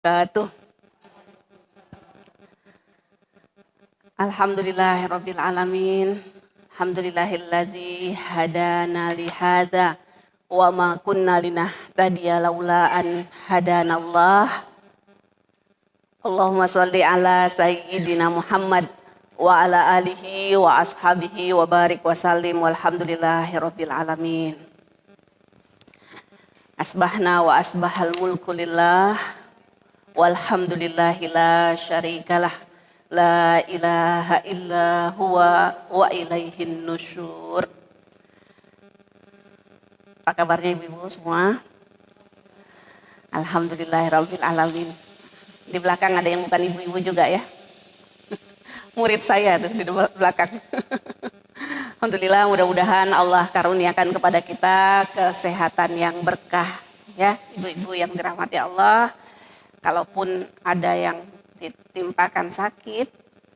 Wabarakatuh. Alhamdulillahirabbil alamin. Alhamdulillahilladzi hadana li hadza wa ma kunna linahtadiya laula an hadanallah. Allahumma shalli ala sayyidina Muhammad wa ala alihi wa ashabihi wa barik wa sallim walhamdulillahirabbil alamin. Asbahna wa asbahal mulku lillah walhamdulillahi la syarikalah la ilaha illa huwa wa ilaihin nusyur. Apa kabarnya ibu-ibu semua? Alhamdulillahirabbil alamin. Di belakang ada yang bukan ibu-ibu juga ya. Murid saya tuh di belakang. Alhamdulillah, mudah-mudahan Allah karuniakan kepada kita kesehatan yang berkah ya, ibu-ibu yang dirahmati Allah. Kalaupun ada yang ditimpakan sakit,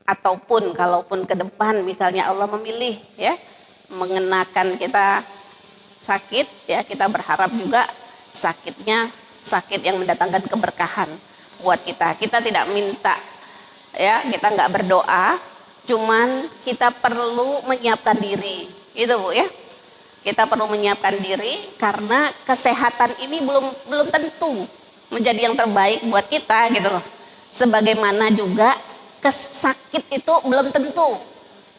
ataupun kalaupun ke depan misalnya Allah memilih ya mengenakan kita sakit ya, kita berharap juga sakitnya sakit yang mendatangkan keberkahan buat kita. Kita tidak minta ya, kita nggak berdoa, cuman kita perlu menyiapkan diri gitu Bu ya. Kita perlu menyiapkan diri karena kesehatan ini belum tentu menjadi yang terbaik buat kita gitu loh. Sebagaimana juga sakit itu belum tentu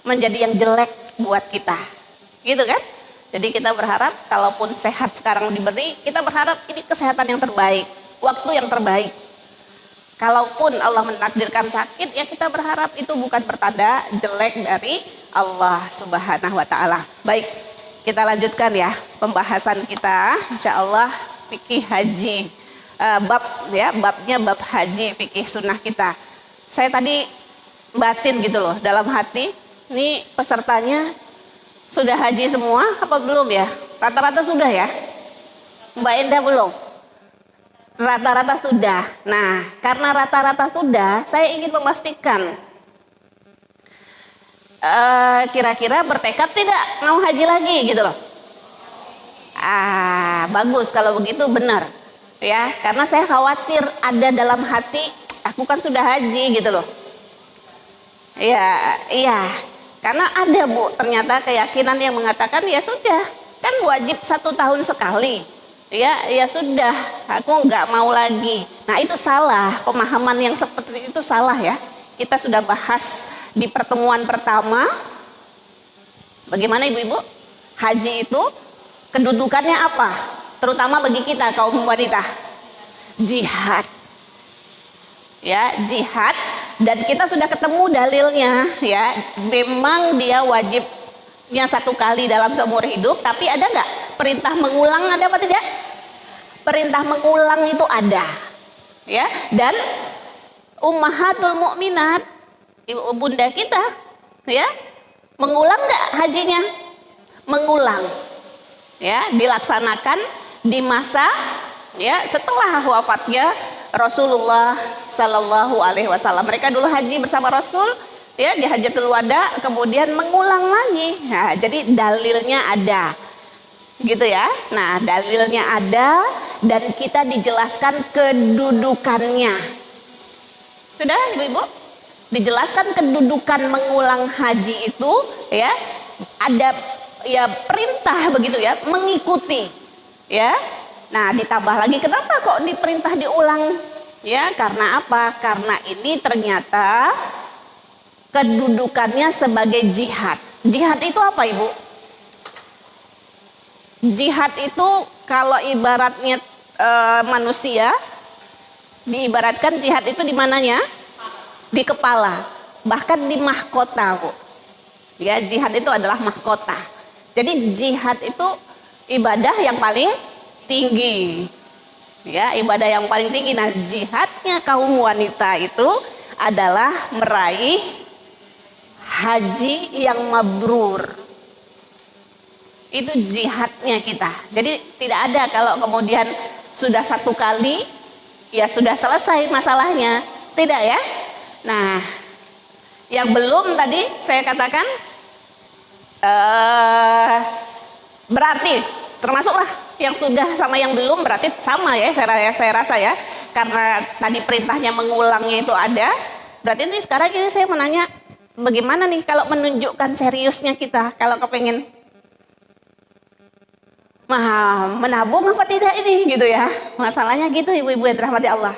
menjadi yang jelek buat kita. Gitu kan? Jadi kita berharap kalaupun sehat sekarang diberi, kita berharap ini kesehatan yang terbaik, waktu yang terbaik. Kalaupun Allah mentakdirkan sakit, ya kita berharap itu bukan pertanda jelek dari Allah Subhanahu wa taala. Baik, kita lanjutkan ya pembahasan kita, insyaallah fikih haji. Babnya bab haji, fikih sunnah kita. Saya tadi batin gitu loh dalam hati, ini pesertanya sudah haji semua apa belum ya? Rata-rata sudah ya? Mbak Endah belum? Rata-rata sudah. Nah, karena rata-rata sudah, saya ingin memastikan kira-kira bertekad tidak mau haji lagi gitu loh. Bagus kalau begitu, benar. Ya, karena saya khawatir ada dalam hati, aku kan sudah haji gitu loh. Iya, karena ada Bu, ternyata keyakinan yang mengatakan ya sudah, kan wajib 1 tahun sekali. Ya sudah, aku nggak mau lagi. Nah itu salah, pemahaman yang seperti itu salah ya. Kita sudah bahas di pertemuan pertama, bagaimana ibu-ibu, haji itu kedudukannya apa? Terutama bagi kita kaum wanita, jihad ya, jihad. Dan kita sudah ketemu dalilnya ya, memang dia wajibnya 1 kali dalam seumur hidup. Tapi ada nggak perintah mengulang, ada apa tidak? Perintah mengulang itu ada ya. Dan ummahatul mukminat, ibu bunda kita ya, mengulang nggak hajinya? Mengulang ya, dilaksanakan di masa ya setelah wafatnya Rasulullah Sallallahu Alaihi Wasallam. Mereka dulu haji bersama Rasul ya di Hajatul Wada, kemudian mengulang lagi. Nah, jadi dalilnya ada, gitu ya. Nah, dalilnya ada dan kita dijelaskan kedudukannya. Sudah, ibu-ibu, dijelaskan kedudukan mengulang haji itu ya, ada ya perintah begitu ya, mengikuti. Ya, nah ditambah lagi kenapa kok diperintah diulang? Ya, karena apa? Karena ini ternyata kedudukannya sebagai jihad. Jihad itu apa ibu? Jihad itu kalau ibaratnya manusia, diibaratkan jihad itu di mananya? Di kepala, bahkan di mahkota Bu. Ya, jihad itu adalah mahkota. Jadi jihad itu ibadah yang paling tinggi ya, ibadah yang paling tinggi. Nah, jihadnya kaum wanita itu adalah meraih haji yang mabrur. Itu jihadnya kita. Jadi tidak ada kalau kemudian sudah 1 kali ya sudah selesai masalahnya, tidak ya. Nah, yang belum tadi saya katakan berarti termasuklah yang sudah sama yang belum, berarti sama ya, saya rasa ya. karena tadi perintahnya mengulangnya itu ada. Berarti ini sekarang ini saya menanya, bagaimana nih kalau menunjukkan seriusnya kita kalau kepengen menabung apa tidak ini gitu ya. Masalahnya gitu ibu-ibu yang dirahmati Allah.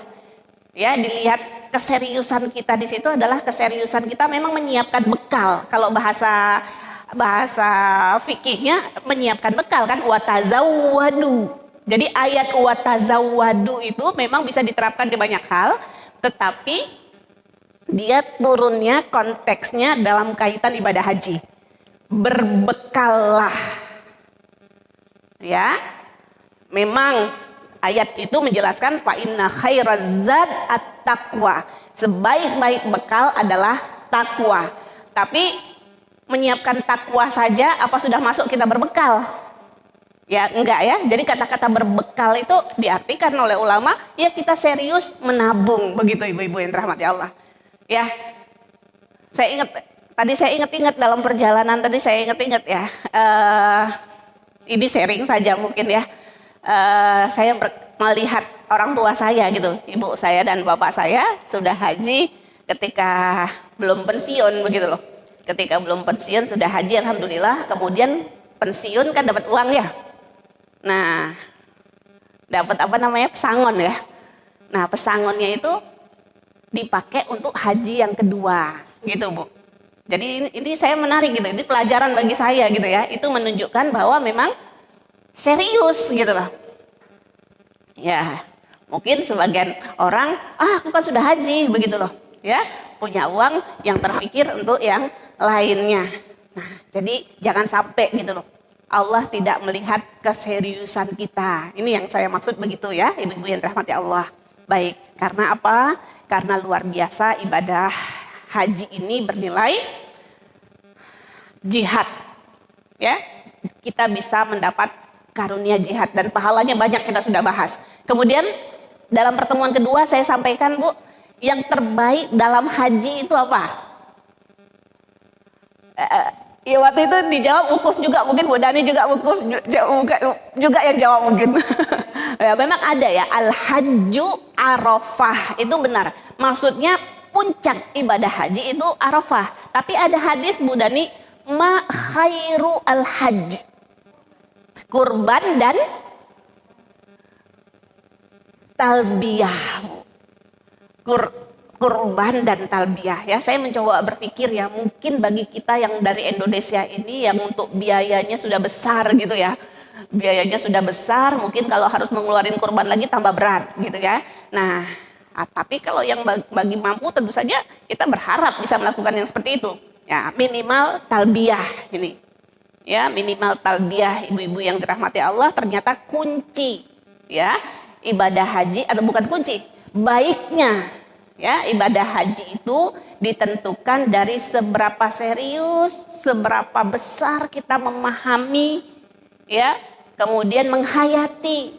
Ya, dilihat keseriusan kita di situ adalah keseriusan kita memang menyiapkan bekal. Kalau bahasa fikihnya menyiapkan bekal kan, watazawwadu. Jadi ayat watazawwadu itu memang bisa diterapkan di banyak hal, tetapi dia turunnya konteksnya dalam kaitan ibadah haji. Berbekallah. Ya. Memang ayat itu menjelaskan fa inna khairazad at-taqwa. Sebaik-baik bekal adalah takwa. Tapi menyiapkan takwa saja apa sudah masuk kita berbekal? Ya enggak ya. Jadi kata-kata berbekal itu diartikan oleh ulama ya kita serius menabung, begitu ibu-ibu yang dirahmati Allah. Ya. Saya ingat dalam perjalanan tadi saya ingat ya. Ini sharing saja mungkin ya. Saya melihat orang tua saya gitu, ibu saya dan bapak saya sudah haji ketika belum pensiun begitu loh. Ketika belum pensiun sudah haji alhamdulillah, kemudian pensiun kan dapat uang ya. Nah, dapat apa namanya pesangon ya. Nah, pesangonnya itu dipakai untuk haji yang kedua gitu Bu. Jadi ini saya menarik gitu, ini pelajaran bagi saya gitu ya. Itu menunjukkan bahwa memang serius gitu loh. Ya, mungkin sebagian orang, aku kan sudah haji begitu loh. Ya, punya uang yang terpikir untuk yang lainnya. Nah, jadi jangan sampai gitu loh. Allah tidak melihat keseriusan kita. Ini yang saya maksud begitu ya, ibu-ibu yang dirahmati Allah. Baik, karena apa? Karena luar biasa ibadah haji ini bernilai jihad. Ya, kita bisa mendapat karunia jihad dan pahalanya banyak, kita sudah bahas. Kemudian dalam pertemuan kedua saya sampaikan Bu, yang terbaik dalam haji itu apa? Ya waktu itu dijawab wukuf juga, mungkin Bu Dani juga wukuf juga yang jawab mungkin. Ya, memang ada ya al-hajju arafah, itu benar. Maksudnya puncak ibadah haji itu arafah. Tapi ada hadis Bu Dani, ma khairu al-hajj, kurban dan talbiyah. Kurban dan talbiyah ya. Saya mencoba berpikir ya, mungkin bagi kita yang dari Indonesia ini yang untuk biayanya sudah besar gitu ya. Biayanya sudah besar, mungkin kalau harus mengeluarkan kurban lagi tambah berat gitu ya. Nah, tapi kalau yang bagi mampu tentu saja kita berharap bisa melakukan yang seperti itu. Ya, minimal talbiyah ini. Ya, minimal talbiyah ibu-ibu yang dirahmati Allah ternyata kunci ya ibadah haji, atau bukan kunci, baiknya ya ibadah haji itu ditentukan dari seberapa serius, seberapa besar kita memahami ya, kemudian menghayati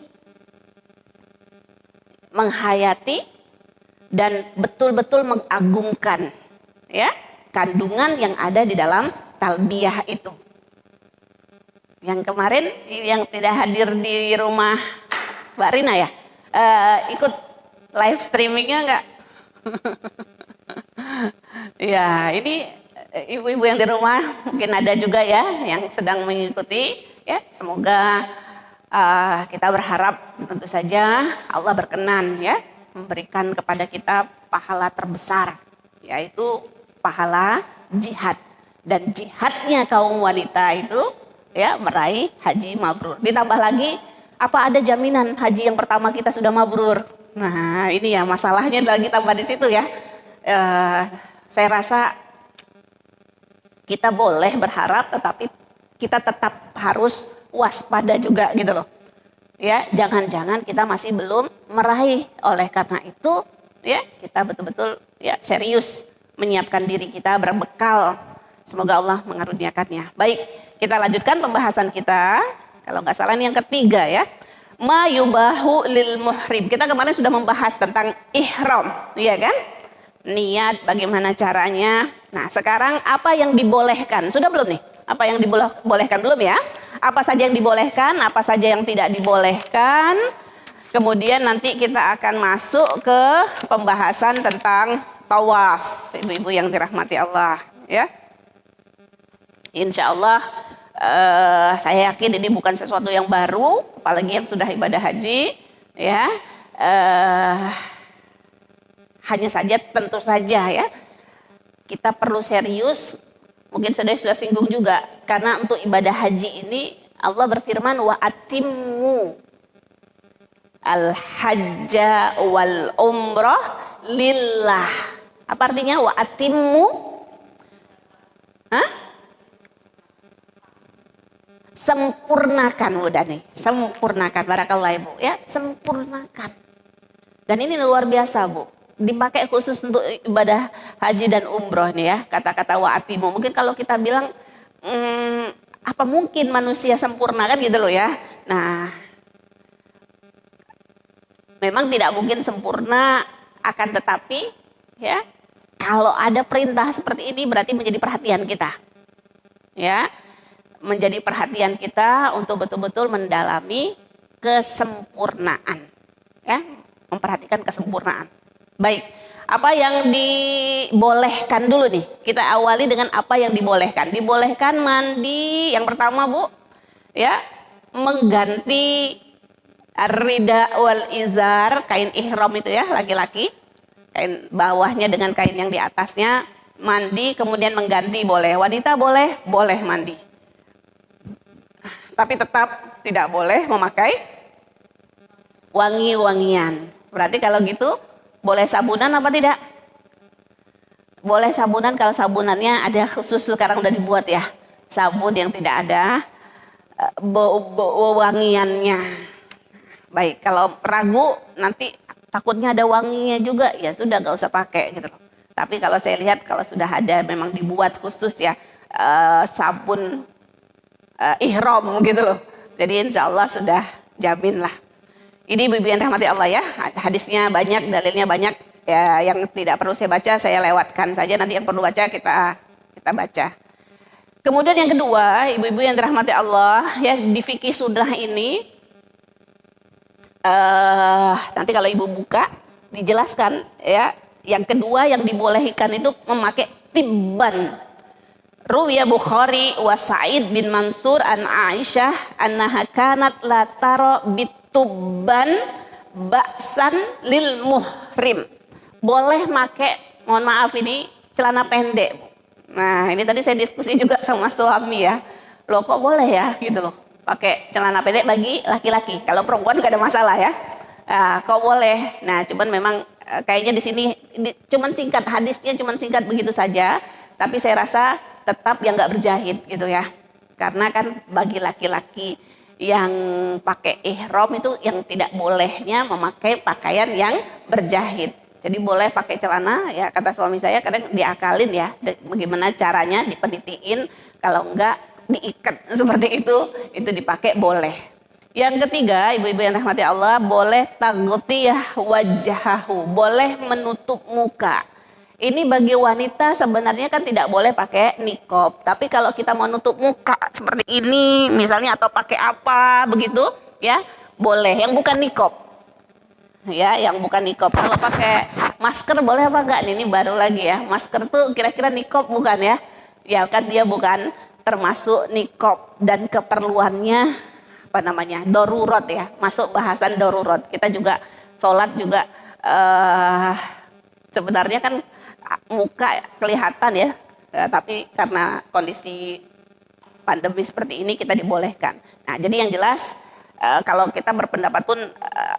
dan betul-betul mengagungkan ya kandungan yang ada di dalam talbiyah itu. Yang kemarin yang tidak hadir di rumah Mbak Rina ya, ikut live streamingnya enggak? Ya, ini ibu-ibu yang di rumah mungkin ada juga ya yang sedang mengikuti ya. Semoga kita berharap tentu saja Allah berkenan ya memberikan kepada kita pahala terbesar, yaitu pahala jihad. Dan jihadnya kaum wanita itu ya meraih haji mabrur. Ditambah lagi, apa ada jaminan haji yang pertama kita sudah mabrur? Nah, ini ya masalahnya lagi tambah di situ ya. Saya rasa kita boleh berharap, tetapi kita tetap harus waspada juga gitu loh. Ya, jangan-jangan kita masih belum meraih. Oleh karena itu, ya kita betul-betul ya serius menyiapkan diri kita berbekal. Semoga Allah mengaruniakannya. Baik, kita lanjutkan pembahasan kita. Kalau nggak salah ini yang ketiga ya. Ma yubahu lil muhrim. Kita kemarin sudah membahas tentang ihram, iya kan? Niat, bagaimana caranya. Nah, sekarang apa yang dibolehkan? Sudah belum nih? Apa yang dibolehkan belum ya? Apa saja yang dibolehkan, apa saja yang tidak dibolehkan? Kemudian nanti kita akan masuk ke pembahasan tentang tawaf, ibu-ibu yang dirahmati Allah, ya. Insya Allah, saya yakin ini bukan sesuatu yang baru, apalagi yang sudah ibadah haji, ya. Hanya saja tentu saja ya, kita perlu serius. Mungkin sudah singgung juga, karena untuk ibadah haji ini Allah berfirman wa atimmu al hajja wal umrah lillah. Apa artinya wa atimmu? Hah? Sempurnakan, udah nih, sempurnakan, barakallah ibu, ya, sempurnakan. Dan ini luar biasa bu, dipakai khusus untuk ibadah haji dan umroh nih ya, kata-kata wa'atimu. Mungkin kalau kita bilang, apa mungkin manusia sempurna kan gitu loh ya. Nah, memang tidak mungkin sempurna, akan tetapi ya, kalau ada perintah seperti ini berarti menjadi perhatian kita. Ya, menjadi perhatian kita untuk betul-betul mendalami kesempurnaan. Ya, memperhatikan kesempurnaan. Baik, apa yang dibolehkan dulu nih? Kita awali dengan apa yang dibolehkan. Dibolehkan mandi yang pertama bu, ya, mengganti rida wal izar, kain ihram itu ya, laki-laki. Kain bawahnya dengan kain yang di atasnya, mandi kemudian mengganti boleh. Wanita boleh mandi. Tapi tetap tidak boleh memakai wangi-wangian. Berarti kalau gitu boleh sabunan apa tidak? Boleh sabunan kalau sabunannya ada khusus, sekarang udah dibuat ya. Sabun yang tidak ada wangiannya. Baik, kalau ragu nanti takutnya ada wanginya juga, ya sudah nggak usah pakai gitu loh. Tapi kalau saya lihat kalau sudah ada memang dibuat khusus ya sabun ihram gitu loh. Jadi insya Allah sudah jamin lah. Ini ibu-ibu yang rahmati Allah ya, hadisnya banyak, dalilnya banyak ya, yang tidak perlu saya baca saya lewatkan saja, nanti yang perlu baca kita baca. Kemudian yang kedua, ibu-ibu yang dirahmati Allah ya, di fikih sunnah ini nanti kalau ibu buka dijelaskan ya, yang kedua yang dibolehkan itu memakai tibban. Ruwiya Bukhari wa Sa'id bin Mansur an Aisyah annaha kanat la tara bitubban ba'san lil muhrim. Boleh make, mohon maaf ini celana pendek. Nah, ini tadi saya diskusi juga sama suami ya. Loh kok boleh ya gitu loh. Pakai celana pendek bagi laki-laki. Kalau perempuan gak ada masalah ya. Nah, kok boleh. Nah, cuman memang kayaknya di sini cuman singkat, hadisnya cuman singkat begitu saja. Tapi saya rasa tetap yang nggak berjahit gitu ya, karena kan bagi laki-laki yang pakai ihram itu yang tidak bolehnya memakai pakaian yang berjahit. Jadi boleh pakai celana ya, kata suami saya kadang diakalin ya, bagaimana caranya dipenitiin, kalau enggak diikat seperti itu dipakai boleh. Yang ketiga, ibu-ibu yang rahmati Allah, boleh taghtiyah wajahahu, boleh menutup muka. Ini bagi wanita sebenarnya kan tidak boleh pakai niqab. Tapi kalau kita mau nutup muka seperti ini misalnya, atau pakai apa begitu ya, boleh. Yang bukan niqab. Ya, yang bukan niqab. Kalau pakai masker boleh apa enggak? Ini baru lagi ya. Masker tuh kira-kira niqab bukan ya? Ya kan dia bukan termasuk niqab, dan keperluannya apa namanya? Darurat ya. Masuk bahasan darurat. Kita juga sholat juga sebenarnya kan muka kelihatan ya, tapi karena kondisi pandemi seperti ini kita dibolehkan. Nah, jadi yang jelas kalau kita berpendapat pun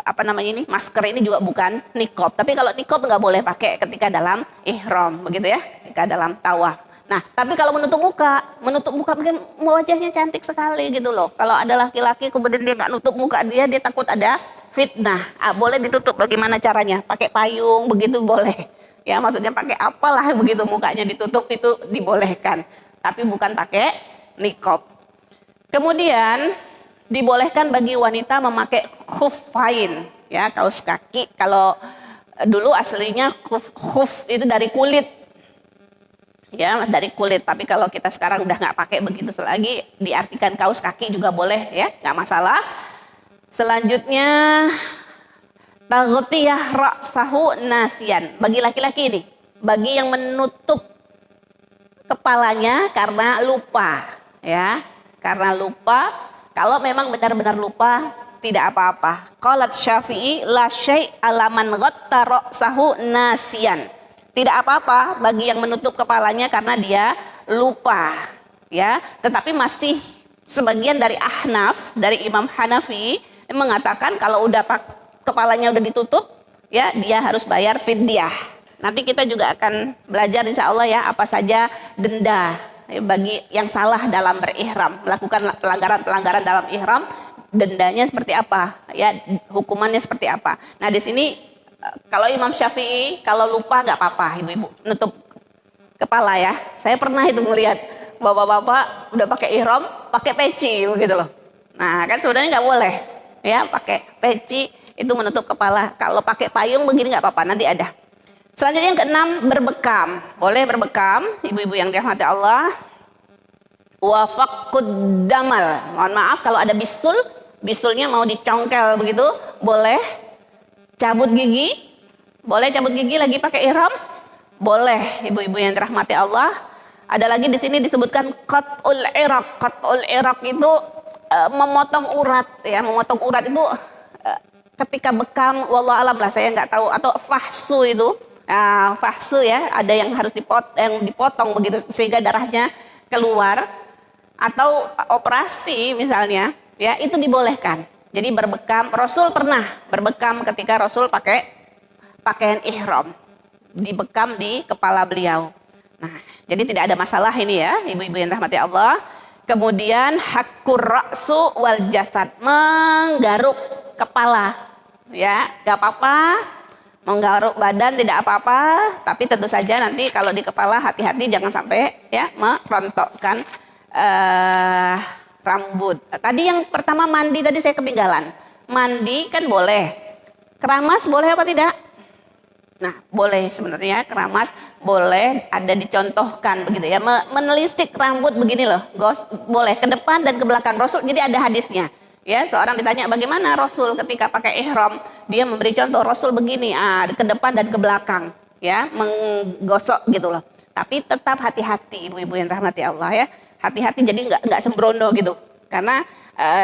apa namanya ini, masker ini juga bukan niqab. Tapi kalau niqab nggak boleh pakai ketika dalam ihram, begitu ya, ketika dalam tawaf. Nah, tapi kalau menutup muka mungkin wajahnya cantik sekali gitu loh. Kalau ada laki-laki kemudian dia nggak nutup muka dia takut ada fitnah. Boleh ditutup. Bagaimana caranya? Pakai payung begitu boleh. Ya, maksudnya pakai apalah begitu mukanya ditutup itu dibolehkan, tapi bukan pakai niqab. Kemudian dibolehkan bagi wanita memakai khuffain, ya, kaos kaki. Kalau dulu aslinya khuf itu dari kulit, ya, dari kulit. Tapi kalau kita sekarang udah nggak pakai begitu lagi, diartikan kaos kaki juga boleh, ya, nggak masalah. Selanjutnya Taghtiyah ra'sahu nasiyan. Bagi laki-laki ini, bagi yang menutup kepalanya karena lupa, ya. Karena lupa, kalau memang benar-benar lupa tidak apa-apa. Qalat Syafi'i la syai' alaman ghatta ra'sahu nasiyan. Tidak apa-apa bagi yang menutup kepalanya karena dia lupa, ya. Tetapi masih sebagian dari Ahnaf, dari Imam Hanafi mengatakan kalau udah kepalanya udah ditutup, ya dia harus bayar fidyah. Nanti kita juga akan belajar insya Allah ya apa saja denda bagi yang salah dalam berihram, melakukan pelanggaran-pelanggaran dalam ihram, dendanya seperti apa, ya hukumannya seperti apa. Nah di sini kalau Imam Syafi'i kalau lupa nggak apa-apa ibu-ibu nutup kepala ya. Saya pernah itu melihat bapak-bapak udah pakai ihram, pakai peci begitu loh. Nah kan sebenarnya nggak boleh ya pakai peci itu menutup kepala. Kalau pakai payung begini nggak apa-apa, nanti ada. Selanjutnya yang keenam, berbekam. Boleh berbekam, ibu-ibu yang dirahmati Allah. Wa faqud damal. Mohon maaf kalau ada bisul, bisulnya mau dicongkel begitu, boleh. Cabut gigi, boleh cabut gigi lagi pakai ihram, boleh ibu-ibu yang dirahmati Allah. Ada lagi di sini disebutkan qat'ul iraq. Qat'ul iraq itu memotong urat, ya memotong urat itu ketika bekam, wallahu alam lah saya nggak tahu, atau fahsu itu. Fahsu ya, ada yang harus dipotong begitu sehingga darahnya keluar, atau operasi misalnya, ya itu dibolehkan. Jadi berbekam, Rasul pernah berbekam ketika Rasul pakai pakaian ihram, dibekam di kepala beliau. Nah, jadi tidak ada masalah ini ya, ibu-ibu yang rahmati Allah. Kemudian hakkur ra'su wal jasad, menggaruk kepala, ya nggak apa-apa. Menggaruk badan tidak apa-apa, tapi tentu saja nanti kalau di kepala hati-hati jangan sampai ya merontokkan rambut. Tadi yang pertama mandi tadi saya ketinggalan. Mandi kan boleh. Keramas boleh apa tidak? Nah, boleh sebenarnya keramas boleh, ada dicontohkan begitu ya. Menelisik rambut begini loh. Boleh ke depan dan ke belakang Rasul. Jadi ada hadisnya. Ya, seorang ditanya bagaimana Rasul ketika pakai ihram, dia memberi contoh Rasul begini, ke depan dan ke belakang, ya, menggosok gitu loh. Tapi tetap hati-hati ibu-ibu yang rahmati Allah ya, hati-hati jadi nggak sembrono gitu, karena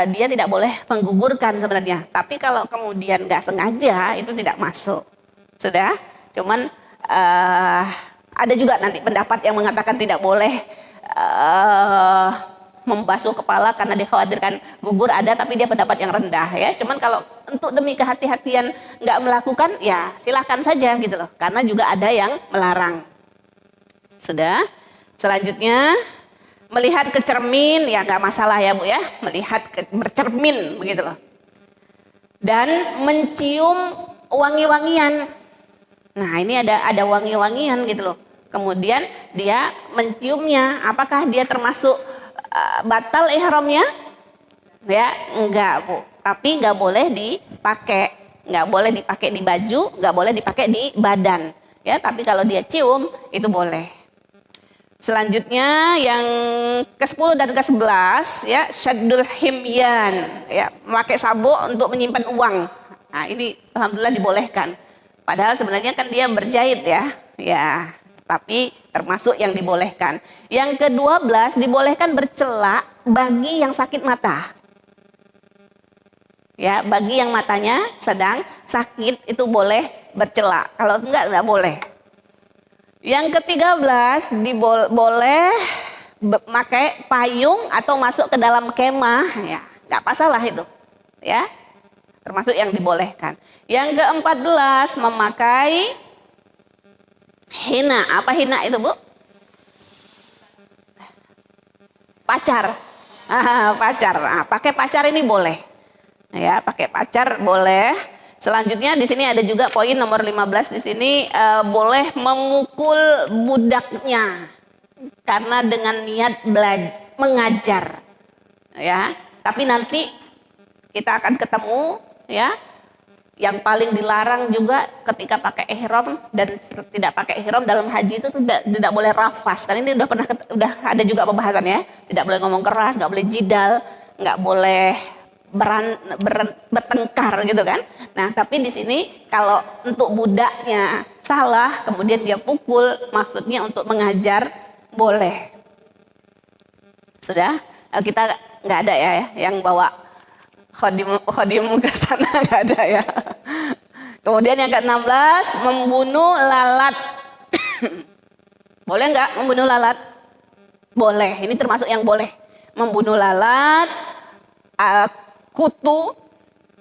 dia tidak boleh menggugurkan sebenarnya. Tapi kalau kemudian nggak sengaja itu tidak masuk, sudah. Cuman ada juga nanti pendapat yang mengatakan tidak boleh membasuh kepala karena dikhawatirkan gugur, ada, tapi dia pendapat yang rendah ya. Cuman kalau untuk demi kehati-hatian nggak melakukan, ya silahkan saja gitu loh, karena juga ada yang melarang. Sudah. Selanjutnya melihat ke cermin, ya nggak masalah ya Bu ya, melihat bercermin begitu loh. Dan mencium wangi-wangian. Nah ini ada wangi-wangian gitu loh. Kemudian dia menciumnya, apakah dia termasuk batal ihramnya? Ya enggak Bu, tapi enggak boleh dipakai, enggak boleh dipakai di baju, enggak boleh dipakai di badan ya, tapi kalau dia cium itu boleh. Selanjutnya yang ke-10 dan ke-11 ya, syaddul himyan ya, memakai sabuk untuk menyimpan uang. Nah ini alhamdulillah dibolehkan, padahal sebenarnya kan dia berjahit ya, tapi termasuk yang dibolehkan. Yang ke-12 dibolehkan bercela bagi yang sakit mata. Ya, bagi yang matanya sedang sakit itu boleh bercela. Kalau enggak boleh. Yang ke-13 boleh pakai payung atau masuk ke dalam kemah, ya, enggak masalah itu. Ya. Termasuk yang dibolehkan. Yang ke-14 memakai hina. Apa hina itu Bu? Pacar. Pacar. Nah, pakai pacar ini boleh. Ya, pakai pacar boleh. Selanjutnya di sini ada juga poin nomor 15 di sini, boleh memukul budaknya karena dengan niat mengajar. Ya, tapi nanti kita akan ketemu ya. Yang paling dilarang juga ketika pakai ihram dan tidak pakai ihram dalam haji itu tidak boleh rafas. Karena ini udah ada juga pembahasan ya. Tidak boleh ngomong keras, nggak boleh jidal, nggak boleh bertengkar gitu kan. Nah, tapi di sini kalau untuk budaknya salah, kemudian dia pukul, maksudnya untuk mengajar, boleh. Sudah? Kita nggak ada ya yang bawa khodim ke sana, nggak ada ya. Kemudian yang ke-16, membunuh lalat. Boleh nggak membunuh lalat? Boleh, ini termasuk yang boleh. Membunuh lalat, kutu,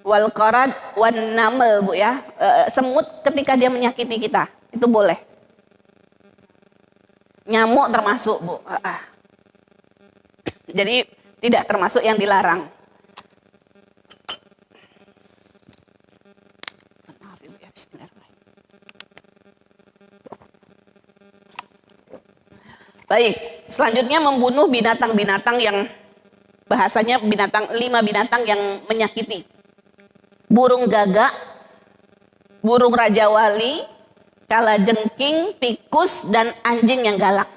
wal qarad, wan naml, Bu ya. Semut ketika dia menyakiti kita, itu boleh. Nyamuk termasuk, Bu. Jadi tidak termasuk yang dilarang. Maaf Ibu ya, bismillahirrahmanirrahim. Baik, selanjutnya membunuh binatang-binatang yang bahasanya 5 binatang yang menyakiti. Burung gagak, burung raja wali, kalajengking, tikus, dan anjing yang galak.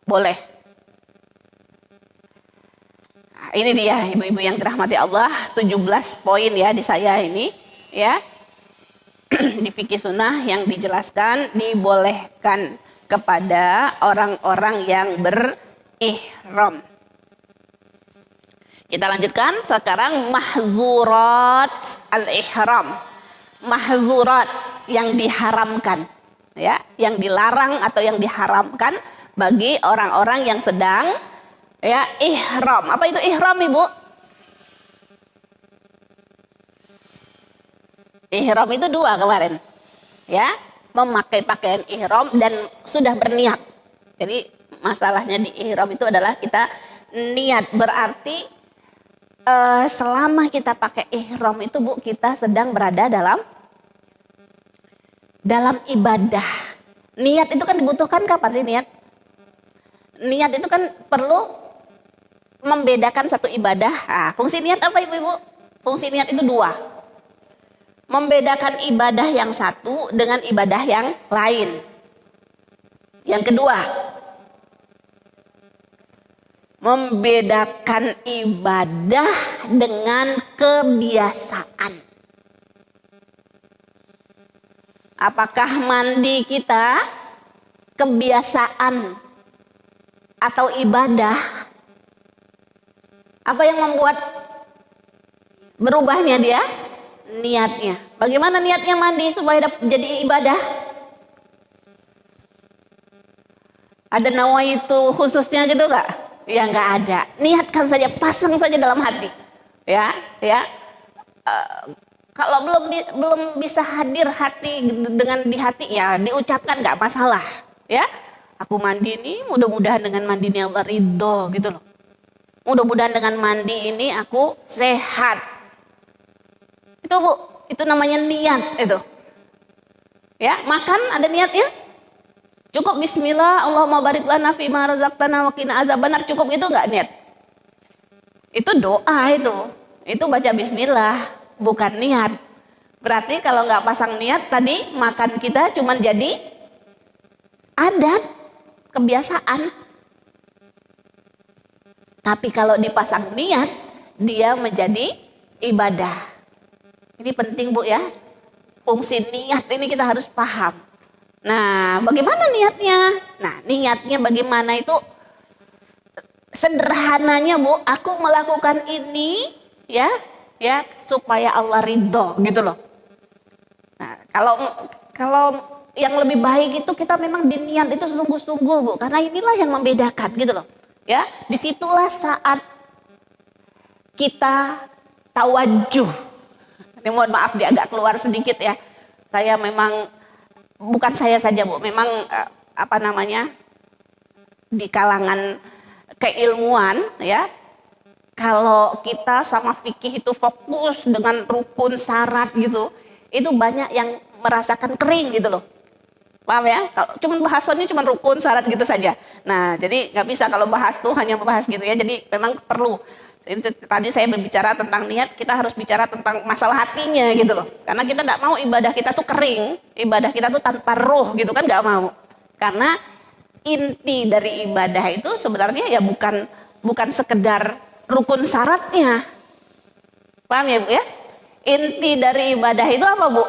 Boleh. Nah, ini dia ibu-ibu yang dirahmati Allah, 17 poin ya di saya ini ya. Di fikih sunnah yang dijelaskan dibolehkan kepada orang-orang yang berihram. Kita lanjutkan sekarang mahzurat al-ihram. Mahzurat yang diharamkan ya, yang dilarang atau yang diharamkan bagi orang-orang yang sedang ya ihram. Apa itu ihram, Ibu? Ihram itu 2 kemarin. Ya, memakai pakaian ihram dan sudah berniat. Jadi masalahnya di ihram itu adalah kita niat, berarti selama kita pakai ihram itu Bu, kita sedang berada dalam ibadah. Niat itu kan dibutuhkan kapan sih niat? Niat itu kan perlu membedakan satu ibadah. Nah, fungsi niat apa Ibu? Fungsi niat itu 2. Membedakan ibadah yang satu dengan ibadah yang lain. Yang kedua, membedakan ibadah dengan kebiasaan. Apakah mandi kita kebiasaan atau ibadah? Apa yang membuat berubahnya dia? Niatnya. Bagaimana niatnya mandi supaya jadi ibadah? Ada nawaitu khususnya gitu nggak? Ya nggak ada. Niatkan saja, pasang saja dalam hati. Ya. Kalau belum bisa hadir hati dengan di hati ya diucapkan nggak masalah. Ya. Aku mandi ini mudah-mudahan dengan mandinya Allah ridho gitu loh. Mudah-mudahan dengan mandi ini aku sehat. Itu Bu, itu namanya niat itu. Ya, makan ada niatnya? Cukup bismillah, Allahumma barik lana fima razaqtana wa qina azabannar, cukup itu enggak niat? Itu doa itu. Itu baca bismillah, bukan niat. Berarti kalau enggak pasang niat tadi makan kita cuma jadi adat, kebiasaan. Tapi kalau dipasang niat, dia menjadi ibadah. Ini penting Bu ya, fungsi niat ini kita harus paham. Nah, bagaimana niatnya? Nah, niatnya bagaimana itu sederhananya Bu, aku melakukan ini ya supaya Allah ridho gitu loh. Nah, kalau yang lebih baik itu kita memang diniat itu sungguh-sungguh Bu, karena inilah yang membedakan gitu loh. Ya, disitulah saat kita tawajuh. Ini mohon maaf dia agak keluar sedikit ya. Saya memang bukan saya saja Bu, memang di kalangan keilmuan ya. Kalau kita sama fikih itu fokus dengan rukun syarat gitu, itu banyak yang merasakan kering gitu loh. Paham ya? Kalau cuma bahasannya cuma rukun syarat gitu saja. Nah, jadi nggak bisa kalau bahas tuh hanya membahas gitu ya. Jadi memang perlu. Tadi saya berbicara tentang niat, kita harus bicara tentang masalah hatinya gitu loh. Karena kita tidak mau ibadah kita tuh kering, ibadah kita tuh tanpa roh gitu kan, nggak mau. Karena inti dari ibadah itu sebenarnya ya bukan sekedar rukun syaratnya. Paham ya Bu ya? Inti dari ibadah itu apa Bu?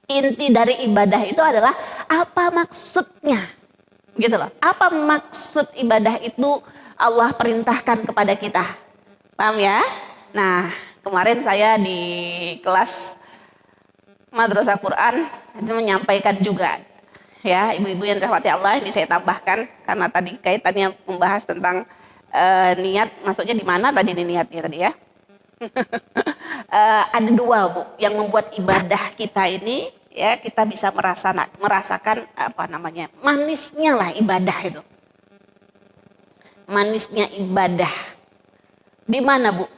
Inti dari ibadah itu adalah apa maksudnya, gitu loh. Apa maksud ibadah itu Allah perintahkan kepada kita, paham ya? Nah, kemarin saya di kelas Madrasah Quran itu menyampaikan juga, ya ibu-ibu yang dirahmati Allah, ini saya tambahkan karena tadi kaitannya membahas tentang niat, maksudnya di mana tadi niatnya tadi ya? Ada dua Bu yang membuat ibadah kita ini ya kita bisa merasakan apa namanya manisnya lah ibadah itu, manisnya ibadah di mana Bu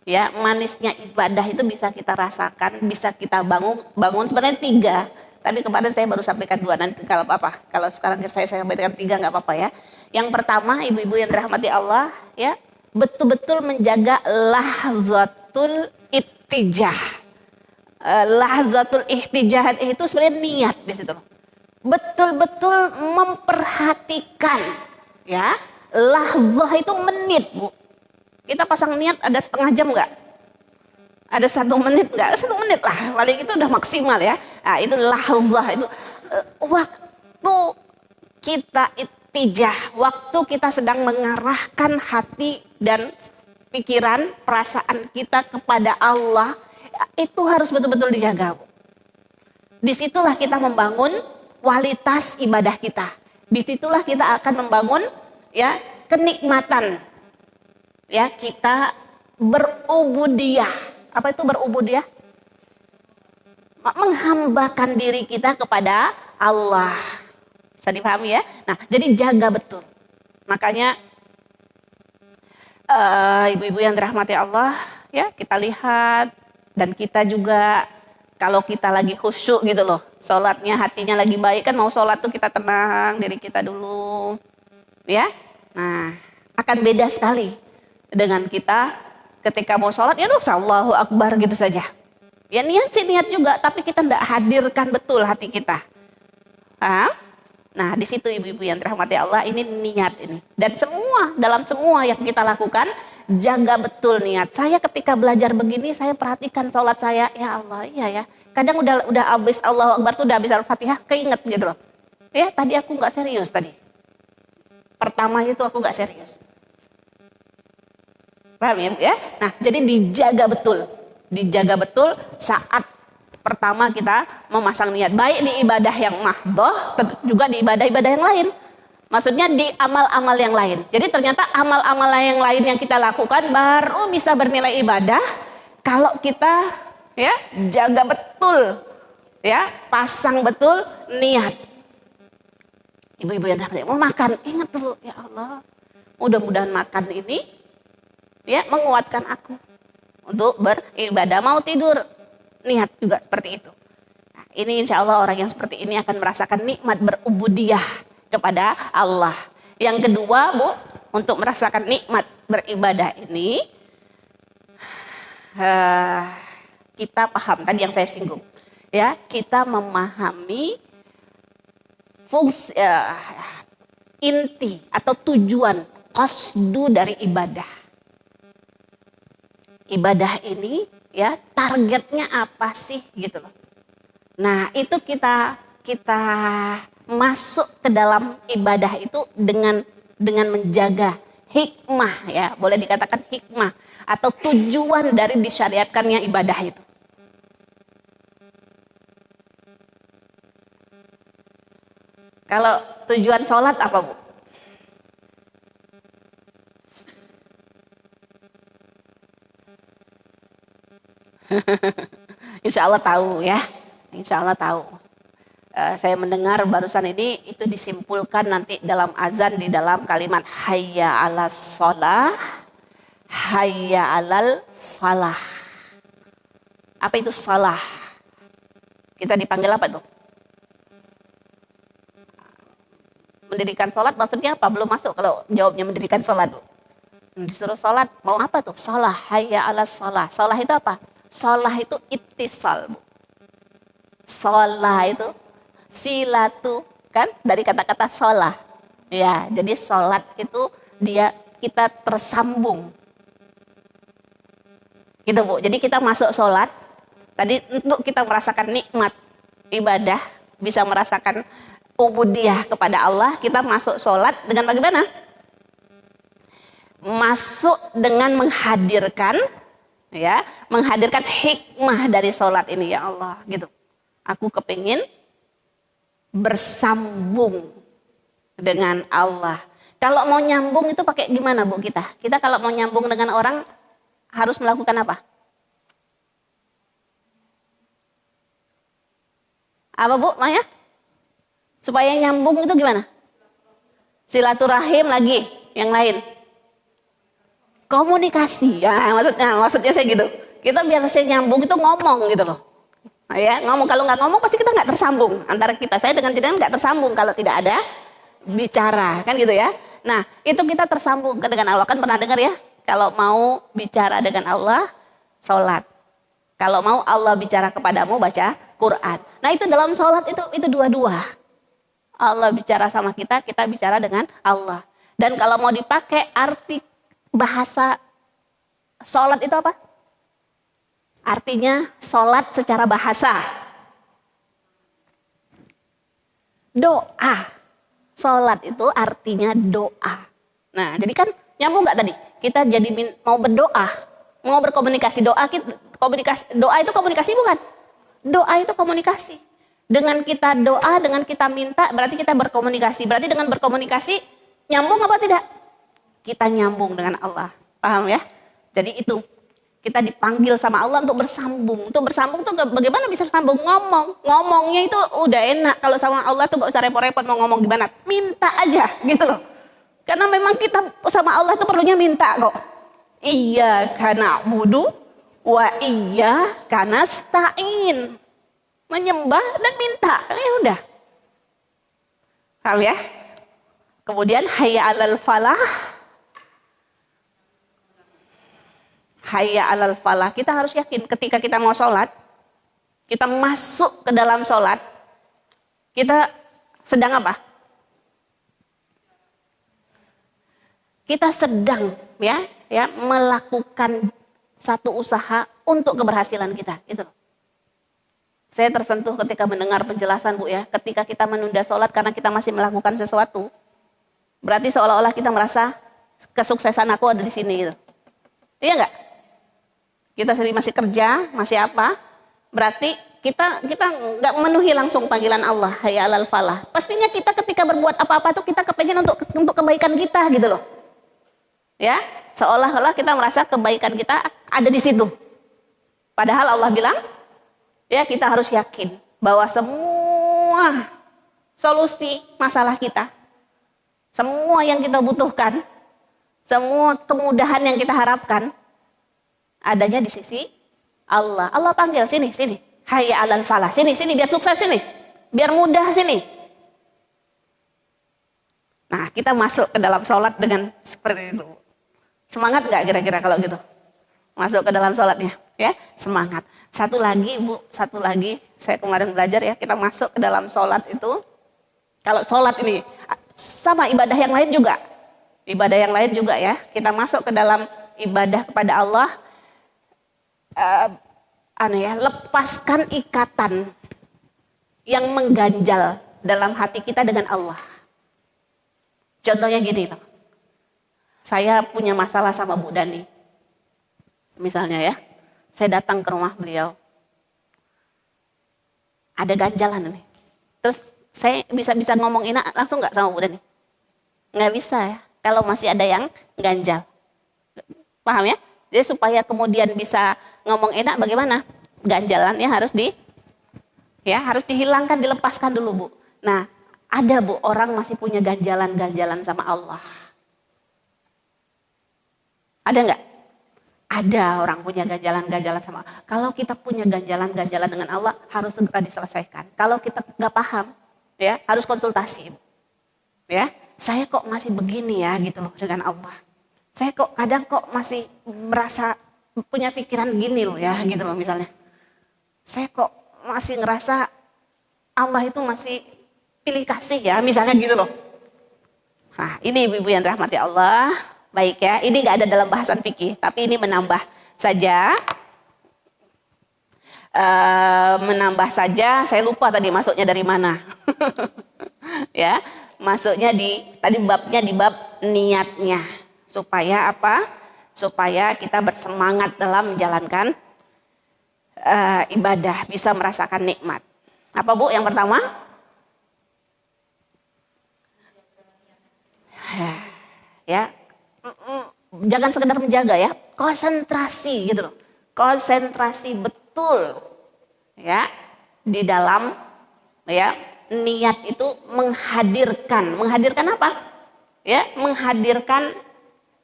ya? Manisnya ibadah itu bisa kita rasakan, bisa kita bangun sebenarnya tiga, tapi kemarin saya baru sampaikan dua, nanti kalau apa kalau sekarang saya sampaikan tiga nggak apa-apa ya. Yang pertama ibu-ibu yang dirahmati Allah ya, betul-betul menjaga lahzatul ittijah. Lahzatul ihtijah itu sebenarnya niat di situ. Betul-betul memperhatikan ya. Lahzah itu menit Bu. Kita pasang niat ada setengah jam nggak? Ada 1 menit nggak? 1 menit lah, paling itu udah maksimal ya. Nah, itu lahzah itu waktu kita ittijah, waktu kita sedang mengarahkan hati dan pikiran, perasaan kita kepada Allah, itu harus betul-betul dijaga. Disitulah kita membangun kualitas ibadah kita. Disitulah kita akan membangun ya kenikmatan ya kita berubudiyah. Apa itu berubudiyah? Menghambakan diri kita kepada Allah. Bisa dipahami ya? Nah, jadi jaga betul. Makanya ibu-ibu yang dirahmati Allah ya, kita lihat dan kita juga kalau kita lagi khusyuk gitu loh, sholatnya hatinya lagi baik kan, mau sholat tuh kita tenang diri kita dulu ya. Nah, akan beda sekali dengan kita ketika mau sholat ya Allahu Akbar gitu saja ya, niat sih niat juga tapi kita tidak hadirkan betul hati kita. Nah di situ ibu-ibu yang dirahmati Allah, ini niat ini, dan dalam semua yang kita lakukan jaga betul niat. Saya ketika belajar begini saya perhatikan sholat saya, ya Allah iya ya, kadang udah habis Allahu Akbar tuh udah habis Al-Fatihah keinget gitu loh ya, tadi aku nggak serius, tadi pertama itu aku nggak serius. Paham ya? Nah, jadi dijaga betul saat pertama kita memasang niat, baik di ibadah yang mahdoh, juga di ibadah-ibadah yang lain. Maksudnya di amal-amal yang lain. Jadi ternyata amal-amal yang lain yang kita lakukan baru bisa bernilai ibadah kalau kita ya jaga betul, ya pasang betul niat. Ibu-ibu yang mau makan, ingat dulu ya Allah, mudah-mudahan makan ini ya menguatkan aku untuk beribadah. Mau tidur, niat juga seperti itu. Nah, ini insya Allah orang yang seperti ini akan merasakan nikmat berubudiyah kepada Allah. Yang kedua Bu, untuk merasakan nikmat beribadah ini kita paham tadi yang saya singgung ya, kita memahami fungsi inti atau tujuan qasdu dari ibadah. Ibadah ini ya targetnya apa sih gitu loh. Nah itu kita masuk ke dalam ibadah itu dengan menjaga hikmah ya, boleh dikatakan hikmah atau tujuan dari disyariatkannya ibadah itu. Kalau tujuan sholat apa Bu? Insya Allah tahu ya, insya Allah tahu. Saya mendengar barusan ini itu disimpulkan nanti dalam azan di dalam kalimat hayya 'alas shalah, hayya 'alal falah. Apa itu shalah? Kita dipanggil apa tuh? Mendirikan sholat maksudnya apa? Belum masuk kalau jawabnya mendirikan sholat. Disuruh sholat, mau apa tuh? Shalah, hayya 'alas shalah. Shalah itu apa? Shalah itu ittisal, Bu. Shalah itu silatu, kan dari kata-kata shalah. Ya, jadi sholat itu kita tersambung. Gitu Bu. Jadi kita masuk sholat, tadi untuk kita merasakan nikmat ibadah, bisa merasakan ubudiyah kepada Allah, kita masuk sholat dengan bagaimana? Masuk dengan menghadirkan, ya, menghadirkan hikmah dari sholat ini, ya Allah, gitu. Aku kepingin bersambung dengan Allah. Kalau mau nyambung itu pakai gimana Bu kita? Kita kalau mau nyambung dengan orang harus melakukan apa? Apa Bu, Maya? Supaya nyambung itu gimana? Silaturahim lagi, yang lain. Komunikasi, ya maksudnya saya gitu. Kita biar saya nyambung itu ngomong gitu loh. Nah, ya, ngomong, kalau nggak ngomong pasti kita nggak tersambung. Antara kita, saya dengan jenengan nggak tersambung kalau tidak ada bicara, kan gitu ya. Nah, itu kita tersambung dengan Allah. Kan pernah dengar ya, kalau mau bicara dengan Allah, sholat. Kalau mau Allah bicara kepadamu, baca Quran. Nah, itu dalam sholat itu dua-dua. Allah bicara sama kita, kita bicara dengan Allah. Dan kalau mau dipakai arti bahasa sholat itu apa? Artinya sholat secara bahasa. Doa. Sholat itu artinya doa. Nah, jadi kan nyambung nggak tadi? Kita jadi mau berdoa, mau berkomunikasi. Doa itu komunikasi bukan? Doa itu komunikasi. Dengan kita doa, dengan kita minta, berarti kita berkomunikasi. Berarti dengan berkomunikasi nyambung apa tidak? Kita nyambung dengan Allah. Paham ya? Jadi itu. Kita dipanggil sama Allah untuk bersambung. Untuk bersambung tuh bagaimana bisa sambung? Ngomong. Ngomongnya itu udah enak. Kalau sama Allah tuh gak usah repot-repot mau ngomong gimana. Minta aja gitu loh. Karena memang kita sama Allah tuh perlunya minta kok. Iyyaka na'budu wa iyyaka nasta'in. Menyembah dan minta. Ya udah. Paham ya? Kemudian hayya 'alal falah. Hayya 'alal falah. Kita harus yakin ketika kita mau sholat, kita masuk ke dalam sholat, kita sedang apa? Kita sedang ya melakukan satu usaha untuk keberhasilan kita. Gitu. Saya tersentuh ketika mendengar penjelasan Bu ya. Ketika kita menunda sholat karena kita masih melakukan sesuatu, berarti seolah-olah kita merasa kesuksesan aku ada di sini. Gitu. Iya nggak? Kita sendiri masih kerja, masih apa? Berarti kita nggak memenuhi langsung panggilan Allah, hayya 'alal falah. Pastinya kita ketika berbuat apa-apa tuh kita kepengen untuk kebaikan kita gitu loh. Ya, seolah-olah kita merasa kebaikan kita ada di situ. Padahal Allah bilang, ya kita harus yakin bahwa semua solusi masalah kita, semua yang kita butuhkan, semua kemudahan yang kita harapkan adanya di sisi Allah. Allah panggil sini, hayya 'alal falah, sini biar sukses sini, biar mudah sini. Nah, kita masuk ke dalam sholat dengan seperti itu. Semangat nggak kira-kira kalau gitu? Masuk ke dalam sholatnya, ya semangat. Satu lagi Bu, saya kemarin belajar ya, kita masuk ke dalam sholat itu. Kalau sholat ini sama ibadah yang lain juga, ya. Kita masuk ke dalam ibadah kepada Allah. Lepaskan ikatan yang mengganjal dalam hati kita dengan Allah. Contohnya gini loh. Saya punya masalah sama Bu Dani. Misalnya ya, saya datang ke rumah beliau. Ada ganjalan nih. Terus saya bisa ngomong enak langsung nggak sama Bu Dani? Nggak bisa ya. Kalau masih ada yang ganjal. Paham ya? Jadi supaya kemudian bisa ngomong enak bagaimana? Ganjalannya harus harus dihilangkan, dilepaskan dulu Bu. Nah, ada Bu orang masih punya ganjalan-ganjalan sama Allah. Ada nggak? Ada orang punya ganjalan-ganjalan sama Allah. Kalau kita punya ganjalan-ganjalan dengan Allah harus segera diselesaikan. Kalau kita nggak paham, ya harus konsultasi. Ya, saya kok masih begini ya gitu loh dengan Allah. Saya kadang masih merasa punya pikiran gini loh ya gitu loh misalnya. Saya kok masih ngerasa Allah itu masih pilih kasih ya misalnya gitu loh. Nah ini ibu-ibu yang rahmati Allah, baik ya. Ini nggak ada dalam bahasan fikih, tapi ini menambah saja. Menambah saja, saya lupa tadi masuknya dari mana. Ya, masuknya tadi babnya di bab niatnya. Supaya apa? Supaya kita bersemangat dalam menjalankan ibadah, bisa merasakan nikmat. Apa Bu yang pertama? Ya, jangan sekedar menjaga ya, konsentrasi gitu loh. Konsentrasi betul ya di dalam ya niat itu menghadirkan apa? Ya, menghadirkan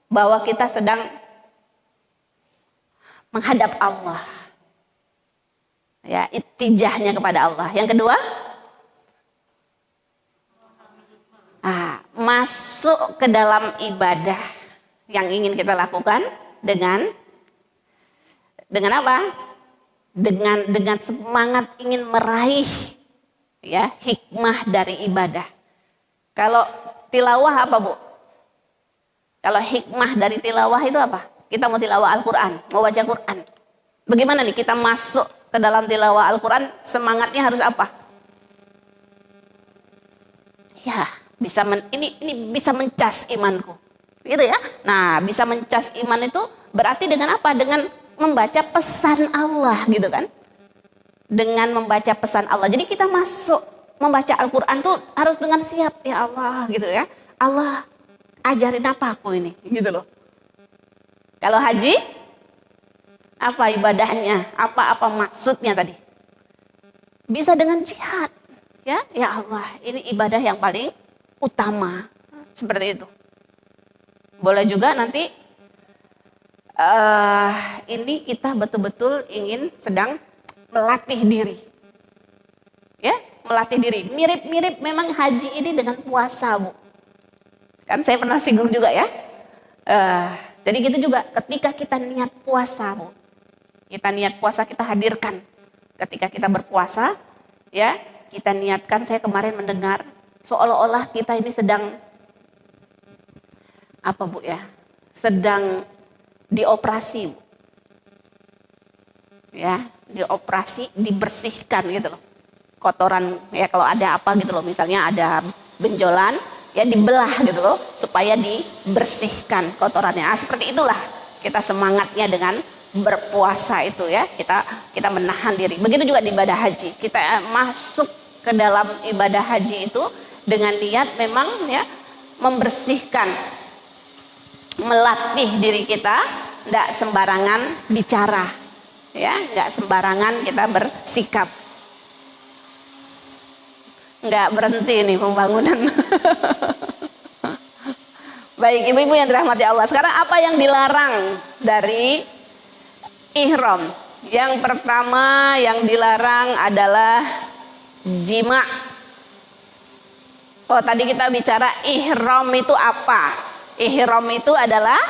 bahwa kita sedang menghadap Allah. Ya, ittijahnya kepada Allah. Yang kedua, masuk ke dalam ibadah yang ingin kita lakukan dengan apa? Dengan semangat ingin meraih ya hikmah dari ibadah. Kalau tilawah apa Bu? Kalau hikmah dari tilawah itu apa? Kita mau tilawah Al-Quran, mau baca Quran. Bagaimana nih kita masuk ke dalam tilawah Al-Quran, semangatnya harus apa? Ya, ini bisa mencas imanku. Gitu ya. Nah, bisa mencas iman itu berarti dengan apa? Dengan membaca pesan Allah gitu kan. Dengan membaca pesan Allah. Jadi kita masuk membaca Al-Quran tuh harus dengan siap, ya Allah gitu ya. Allah ajarin apa aku ini gitu loh. Kalau haji, apa ibadahnya? Apa maksudnya tadi? Bisa dengan jihad. Ya Allah, ini ibadah yang paling utama. Seperti itu. Boleh juga nanti ini kita betul-betul ingin sedang melatih diri. Ya, melatih diri. Mirip-mirip memang haji ini dengan puasa, Bu. Kan saya pernah singgung juga ya. Jadi gitu juga ketika kita niat puasa, Bu. Kita niat puasa, kita hadirkan. Ketika kita berpuasa, ya, kita niatkan. Saya kemarin mendengar seolah-olah kita ini sedang apa Bu ya? Sedang dioperasi. Bu. Ya, dioperasi, dibersihkan gitu loh. Kotoran ya kalau ada apa gitu loh, misalnya ada benjolan, ya dibelah gitu loh supaya dibersihkan kotorannya. Seperti itulah kita semangatnya dengan berpuasa itu ya. Kita menahan diri. Begitu juga di ibadah haji. Kita masuk ke dalam ibadah haji itu dengan niat memang ya membersihkan, melatih diri kita, tidak sembarangan bicara, ya, nggak sembarangan kita bersikap, nggak berhenti nih pembangunan. Baik ibu-ibu yang dirahmati Allah, sekarang apa yang dilarang dari ihram? Yang pertama yang dilarang adalah jima. Oh tadi kita bicara ihram itu apa? Ihram itu adalah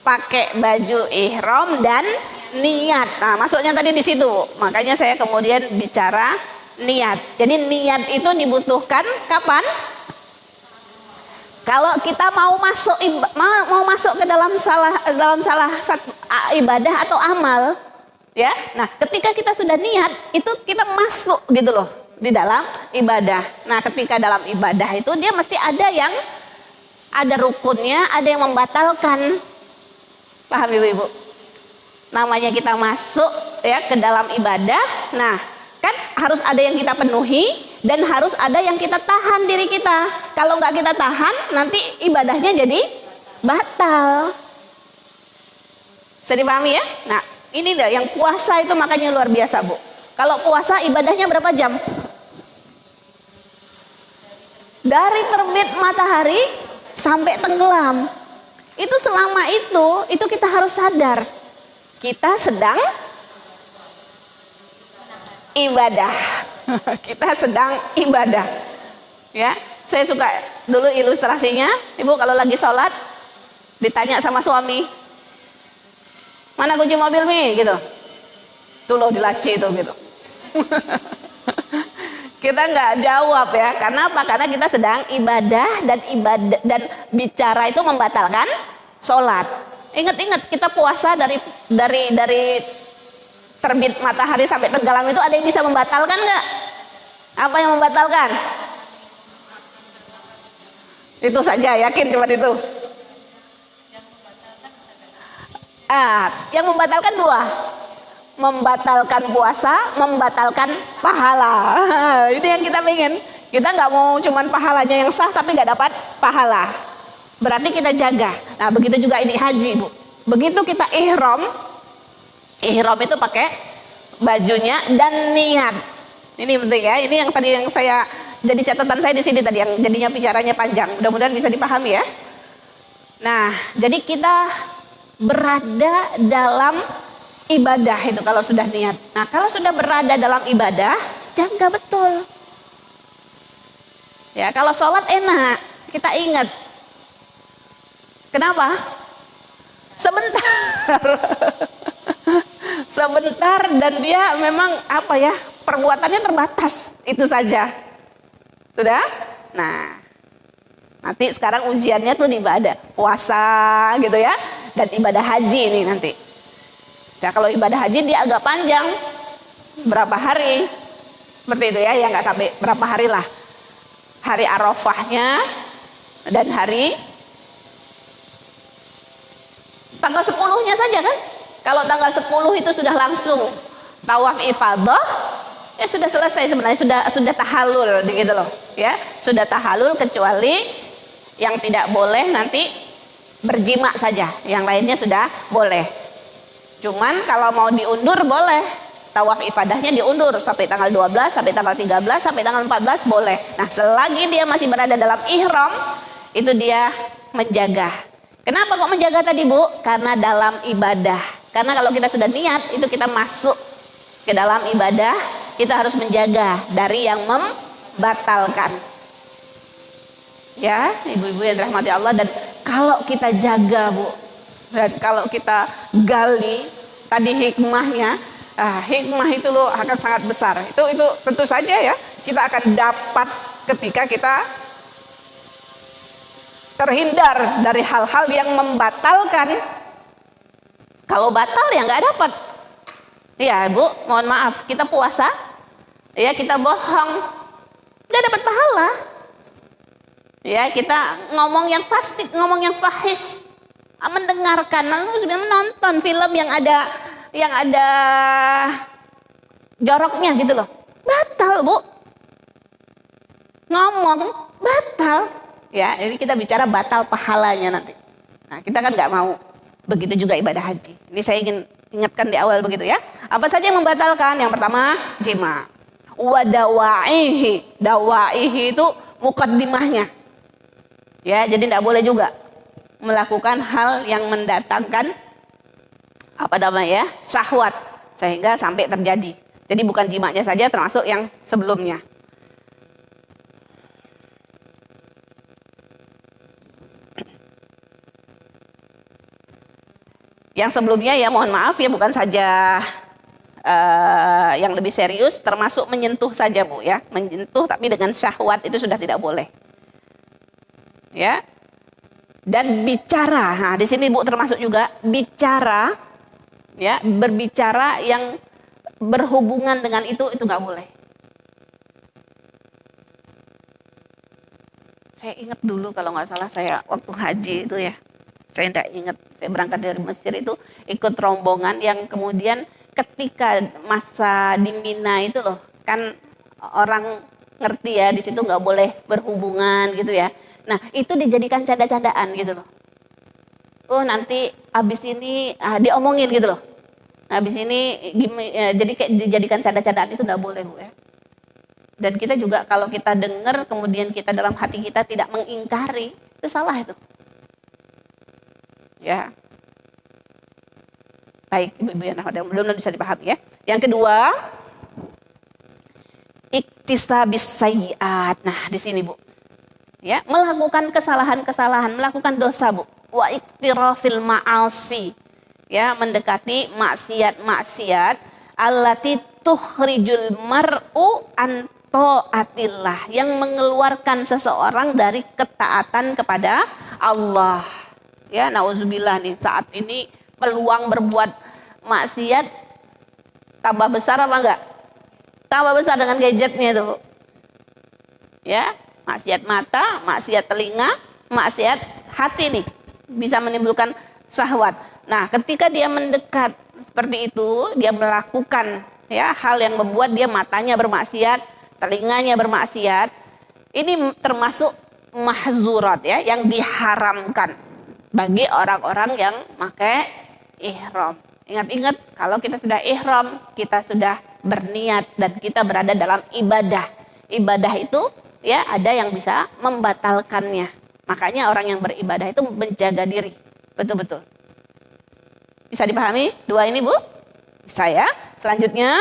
pakai baju ihram dan niat. Nah, masuknya tadi di situ. Makanya saya kemudian bicara niat. Jadi niat itu dibutuhkan kapan? Kalau kita mau masuk ke dalam salah satu ibadah atau amal, ya. Nah, ketika kita sudah niat, itu kita masuk gitu loh di dalam ibadah. Nah, ketika dalam ibadah itu dia mesti ada rukunnya, ada yang membatalkan. Paham ibu-ibu? Namanya kita masuk ya ke dalam ibadah. Nah, kan harus ada yang kita penuhi dan harus ada yang kita tahan diri kita. Kalau nggak kita tahan, nanti ibadahnya jadi batal. Bisa dipahami ya? Nah, ini deh yang puasa itu makanya luar biasa, Bu. Kalau puasa ibadahnya berapa jam? Dari terbit matahari sampai tenggelam. Itu selama itu kita harus sadar. Kita sedang ibadah. Kita sedang ibadah. Ya, saya suka dulu ilustrasinya, Ibu kalau lagi sholat ditanya sama suami, mana kunci mobil nih gitu. Tuh loh di laci itu gitu. Kita nggak jawab ya, karena apa? Karena kita sedang ibadah dan bicara itu membatalkan sholat. Ingat-ingat kita puasa dari terbit matahari sampai tenggelam itu ada yang bisa membatalkan nggak? Apa yang membatalkan? Itu saja, yakin cuma itu. Yang membatalkan dua. Membatalkan puasa, membatalkan pahala. Itu yang kita pengen. Kita nggak mau cuman pahalanya yang sah tapi nggak dapat pahala. Berarti kita jaga. Nah begitu juga ini haji Bu. Begitu kita ihram itu pakai bajunya dan niat. Ini penting ya. Ini yang tadi yang saya jadi catatan saya di sini tadi yang jadinya bicaranya panjang. Mudah-mudahan bisa dipahami ya. Nah jadi kita berada dalam ibadah itu kalau sudah niat. Nah kalau sudah berada dalam ibadah, jaga betul. Ya kalau sholat enak, kita ingat. Kenapa? Sebentar. Sebentar dan dia memang apa ya, perbuatannya terbatas. Itu saja. Sudah? Nah, nanti sekarang ujiannya tuh di ibadah. Puasa gitu ya. Dan ibadah haji ini nanti. Ya kalau ibadah haji dia agak panjang. Berapa hari? Seperti itu ya, nggak sampai berapa hari lah. Hari Arafahnya dan hari tanggal 10-nya saja kan. Kalau tanggal 10 itu sudah langsung tawaf ifadah, ya sudah selesai sebenarnya, sudah tahallul gitu loh ya. Sudah tahallul kecuali yang tidak boleh nanti berjima saja. Yang lainnya sudah boleh. Cuman kalau mau diundur boleh. Tawaf ifadahnya diundur sampai tanggal 12, sampai tanggal 13, sampai tanggal 14 boleh. Nah, selagi dia masih berada dalam ihram, itu dia menjaga. Kenapa kok menjaga tadi, Bu? Karena dalam ibadah. Karena kalau kita sudah niat, itu kita masuk ke dalam ibadah, kita harus menjaga dari yang membatalkan. Ya, ibu-ibu yang dirahmati Allah. Dan kalau kita jaga, Bu, dan kalau kita gali tadi hikmahnya, hikmah itu loh akan sangat besar. Itu tentu saja ya kita akan dapat ketika kita terhindar dari hal-hal yang membatalkan. Kalau batal ya nggak dapat. Ya Bu, mohon maaf, kita puasa, ya kita bohong, nggak dapat pahala. Ya kita ngomong yang fasik, ngomong yang fahish, mendengarkan, menonton film yang ada joroknya gitu loh, batal Bu. Ngomong batal ya. Ini kita bicara batal pahalanya nanti. Nah kita kan nggak mau. Begitu juga ibadah haji. Ini saya ingin ingatkan di awal begitu ya. Apa saja yang membatalkan? Yang pertama jima. Wadawaihi, dawaihi itu mukaddimahnya ya. Jadi tidak boleh juga melakukan hal yang mendatangkan apa namanya ya, syahwat sehingga sampai terjadi. Jadi bukan jimanya saja, termasuk yang sebelumnya. Yang sebelumnya ya mohon maaf ya, bukan saja yang lebih serius, termasuk menyentuh saja Bu ya, menyentuh tapi dengan syahwat itu sudah tidak boleh. Ya. Dan bicara. Nah, di sini Bu termasuk juga bicara. Ya, berbicara yang berhubungan dengan itu nggak boleh. Saya ingat dulu kalau nggak salah saya waktu haji itu ya, saya tidak ingat, saya berangkat dari Mesir itu ikut rombongan yang kemudian ketika masa di Mina itu loh, kan orang ngerti ya di situ nggak boleh berhubungan gitu ya. Nah itu dijadikan canda-candaan gitu loh. Oh nanti abis ini diomongin gitu loh. Habis ini jadi kayak dijadikan canda-candaan, itu tidak boleh Bu ya. Dan kita juga kalau kita dengar kemudian kita dalam hati kita tidak mengingkari, itu salah itu. Ya. Baik ibu-ibu yang belum bisa dipahami ya. Yang kedua, iktisabis sayyiat. Nah, di sini Bu. Ya, melakukan kesalahan-kesalahan, melakukan dosa Bu. Wa iktirafil ma'asi. Ya, mendekati maksiat-maksiat allati tukhrijul mar'u an ta'atillah, yang mengeluarkan seseorang dari ketaatan kepada Allah. Ya, nauzubillah nih, saat ini peluang berbuat maksiat tambah besar apa enggak? Tambah besar dengan gadgetnya itu. Ya, maksiat mata, maksiat telinga, maksiat hati nih bisa menimbulkan syahwat. Nah, ketika dia mendekat seperti itu, dia melakukan ya hal yang membuat dia matanya bermaksiat, telinganya bermaksiat. Ini termasuk mahzurat ya, yang diharamkan bagi orang-orang yang pakai ihram. Ingat-ingat kalau kita sudah ihram, kita sudah berniat dan kita berada dalam ibadah. Ibadah itu ya ada yang bisa membatalkannya. Makanya orang yang beribadah itu menjaga diri. Betul-betul. Bisa dipahami dua ini, Bu? Bisa ya. Selanjutnya.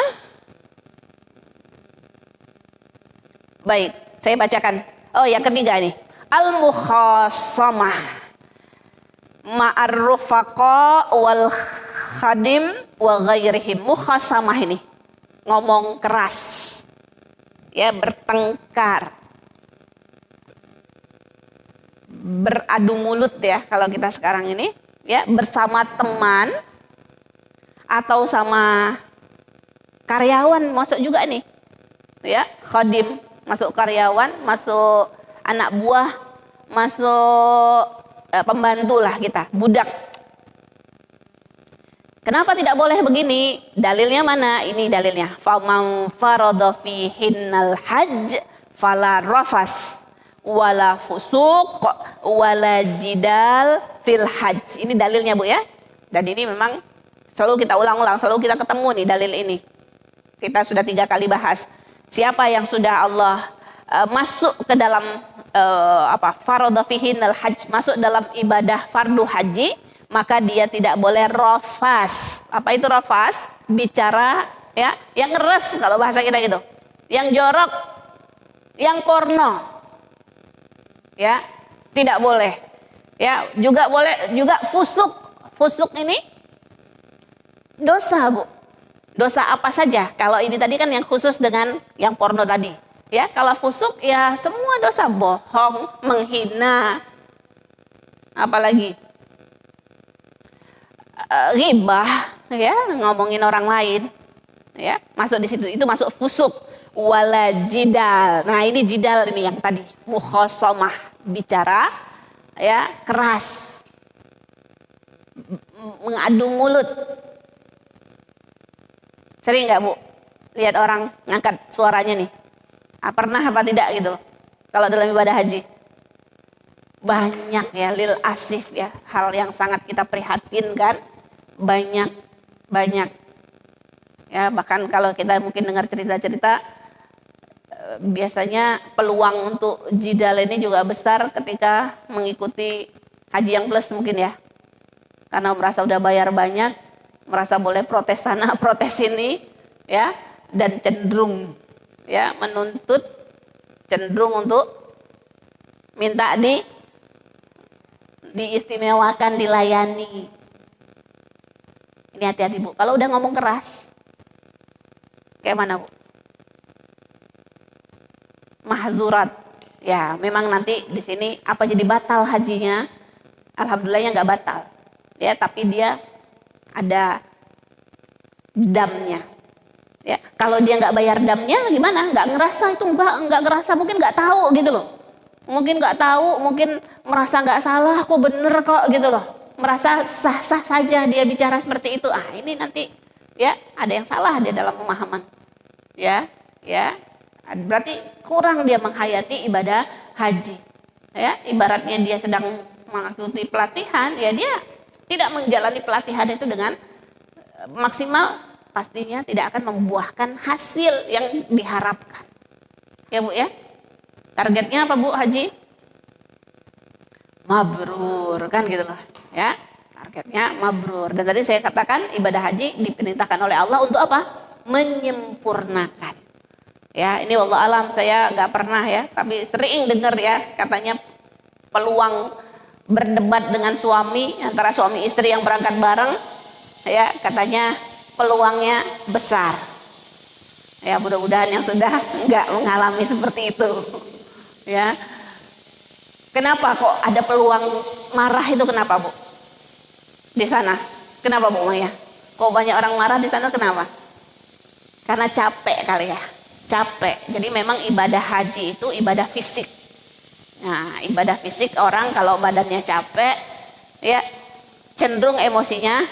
Baik, saya bacakan. Oh, yang ketiga ini. Al-mukhasamah ma'ar-rufaqa wal khadim wa ghairihim. Mukhasamah ini ngomong keras. Ya, bertengkar. Beradu mulut ya kalau kita sekarang ini. Ya, bersama teman atau sama karyawan masuk juga nih. Ya, khadim masuk karyawan, masuk anak buah, masuk pembantu lah kita, budak. Kenapa tidak boleh begini? Dalilnya mana? Ini dalilnya. Faman farada fihinnal hajj fala rafas wala fusuq wala jidal fil hajj. Ini dalilnya, Bu ya. Dan ini memang selalu kita ulang-ulang, selalu kita ketemu nih dalil ini. Kita sudah 3 kali bahas. Siapa yang sudah Allah masuk ke dalam farada fihinnal hajj, masuk dalam ibadah fardu haji, maka dia tidak boleh rafas. Apa itu rafas? Bicara ya, yang ngeres kalau bahasa kita gitu. Yang jorok, yang porno. Ya, tidak boleh. Ya, juga boleh juga fusuk. Fusuk ini dosa, Bu. Dosa apa saja? Kalau ini tadi kan yang khusus dengan yang porno tadi. Ya, kalau fusuk ya semua dosa, bohong, menghina, apalagi ghibah, ya, ngomongin orang lain. Ya, masuk di situ, itu masuk fusuk. Wala jidal. Nah, ini jidal ini yang tadi, mukhasamah, bicara ya keras, mengadu mulut. Sering nggak, Bu, lihat orang ngangkat suaranya nih? Pernah apa tidak gitu? Kalau dalam ibadah haji banyak ya, lil asif ya, hal yang sangat kita prihatinkan, banyak ya. Bahkan kalau kita mungkin dengar cerita-cerita, biasanya peluang untuk jidal ini juga besar ketika mengikuti haji yang plus mungkin ya, karena merasa udah bayar banyak, merasa boleh protes sana protes sini ya, dan cenderung ya menuntut, cenderung untuk minta diistimewakan, dilayani. Ini hati-hati, Bu, kalau udah ngomong keras kayak mana, Bu? Mahzurat. Ya, memang nanti di sini apa jadi batal hajinya? Alhamdulillahnya nggak batal. Ya, tapi dia ada damnya. Ya, kalau dia nggak bayar damnya gimana? Nggak ngerasa itu, nggak ngerasa, mungkin nggak tahu gitu loh. Mungkin nggak tahu, mungkin merasa nggak salah, aku bener kok gitu loh. Merasa sah-sah saja dia bicara seperti itu. Ini nanti ya ada yang salah dia dalam pemahaman. Ya. Berarti kurang dia menghayati ibadah haji. Ya, ibaratnya dia sedang mengikuti pelatihan, ya dia tidak menjalani pelatihan itu dengan maksimal, pastinya tidak akan membuahkan hasil yang diharapkan. Ya, Bu ya. Targetnya apa, Bu, haji? Mabrur, kan gitu loh. Ya, targetnya mabrur. Dan tadi saya katakan ibadah haji diperintahkan oleh Allah untuk apa? Menyempurnakan. Ya, ini wallah alam, saya nggak pernah ya, tapi sering dengar ya, katanya peluang berdebat dengan suami, antara suami istri yang berangkat bareng, ya katanya peluangnya besar. Ya, mudah-mudahan yang sudah nggak mengalami seperti itu. Ya, Kenapa kok ada peluang marah itu, kenapa Bu? Di sana. Kenapa Bu Maya? Kok banyak orang marah di sana, kenapa? Karena capek kali ya. Capek. Jadi memang ibadah haji itu ibadah fisik. Nah, ibadah fisik orang kalau badannya capek ya cenderung emosinya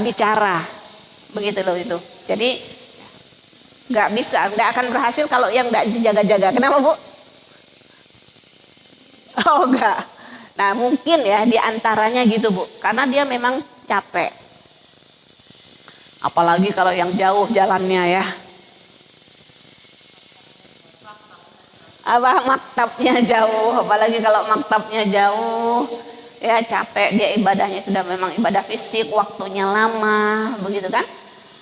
bicara. Begitu loh itu. Jadi nggak akan berhasil kalau yang nggak jaga-jaga. Kenapa Bu? Oh enggak. Nah mungkin ya diantaranya gitu Bu, karena dia memang capek. Apalagi kalau yang jauh jalannya ya. Apa maktabnya jauh, apalagi kalau maktabnya jauh, ya capek, dia ibadahnya sudah memang ibadah fisik, waktunya lama, begitu kan?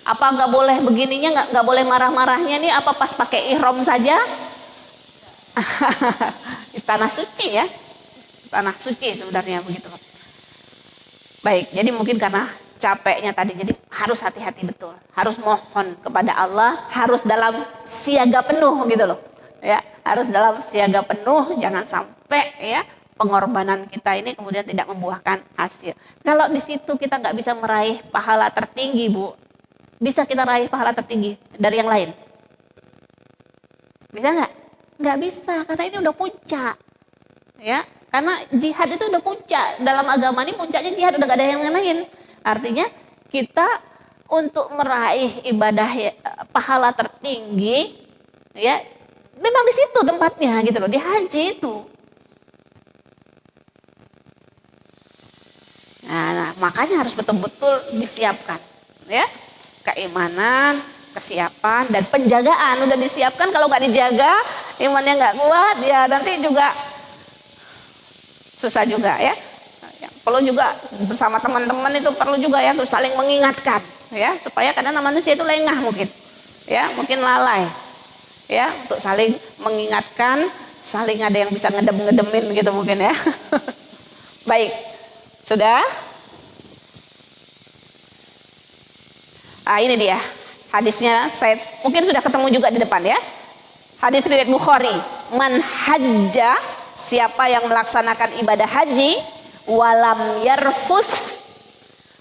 Apa nggak boleh begininya, nggak boleh marah-marahnya nih? Apa pas pakai ihram saja? Di tanah suci ya, tanah suci sebenarnya begitu. Baik, jadi mungkin karena capeknya tadi, jadi harus hati-hati betul, harus mohon kepada Allah, harus dalam siaga penuh gitu loh, ya, harus dalam siaga penuh, jangan sampai ya pengorbanan kita ini kemudian tidak membuahkan hasil. Kalau di situ kita nggak bisa meraih pahala tertinggi Bu, bisa kita raih pahala tertinggi dari yang lain? Bisa nggak? Nggak bisa, karena ini udah puncak. Ya, karena jihad itu udah puncak. Dalam agama ini puncaknya jihad, udah gak ada yang lain. Artinya kita untuk meraih ibadah ya, pahala tertinggi, ya memang di situ tempatnya gitu loh, di haji itu. Nah, makanya harus betul-betul disiapkan, ya, keimanan, kesiapan dan penjagaan udah disiapkan. Kalau nggak dijaga, imannya nggak kuat, ya nanti juga susah juga ya. Perlu juga bersama teman-teman itu perlu juga ya untuk saling mengingatkan ya, supaya kadang manusia itu lengah mungkin ya, mungkin lalai ya, untuk saling mengingatkan, saling ada yang bisa ngedem-ngedemin gitu mungkin ya. Baik, sudah. Ini dia hadisnya, saya mungkin sudah ketemu juga di depan ya. Hadis riwayat Bukhari, man hajja, siapa yang melaksanakan ibadah haji, walam yarfus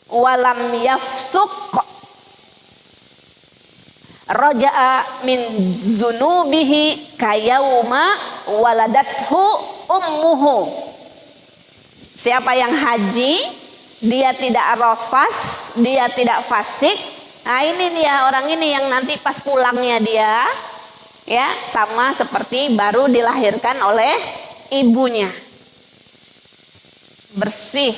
walam yafsuq, raja'a min dzunubihi kayauma waladathu ummuhu. Siapa yang haji, dia tidak rafas, dia tidak fasik. Nah ini dia orang ini yang nanti pas pulangnya dia ya sama seperti baru dilahirkan oleh ibunya, bersih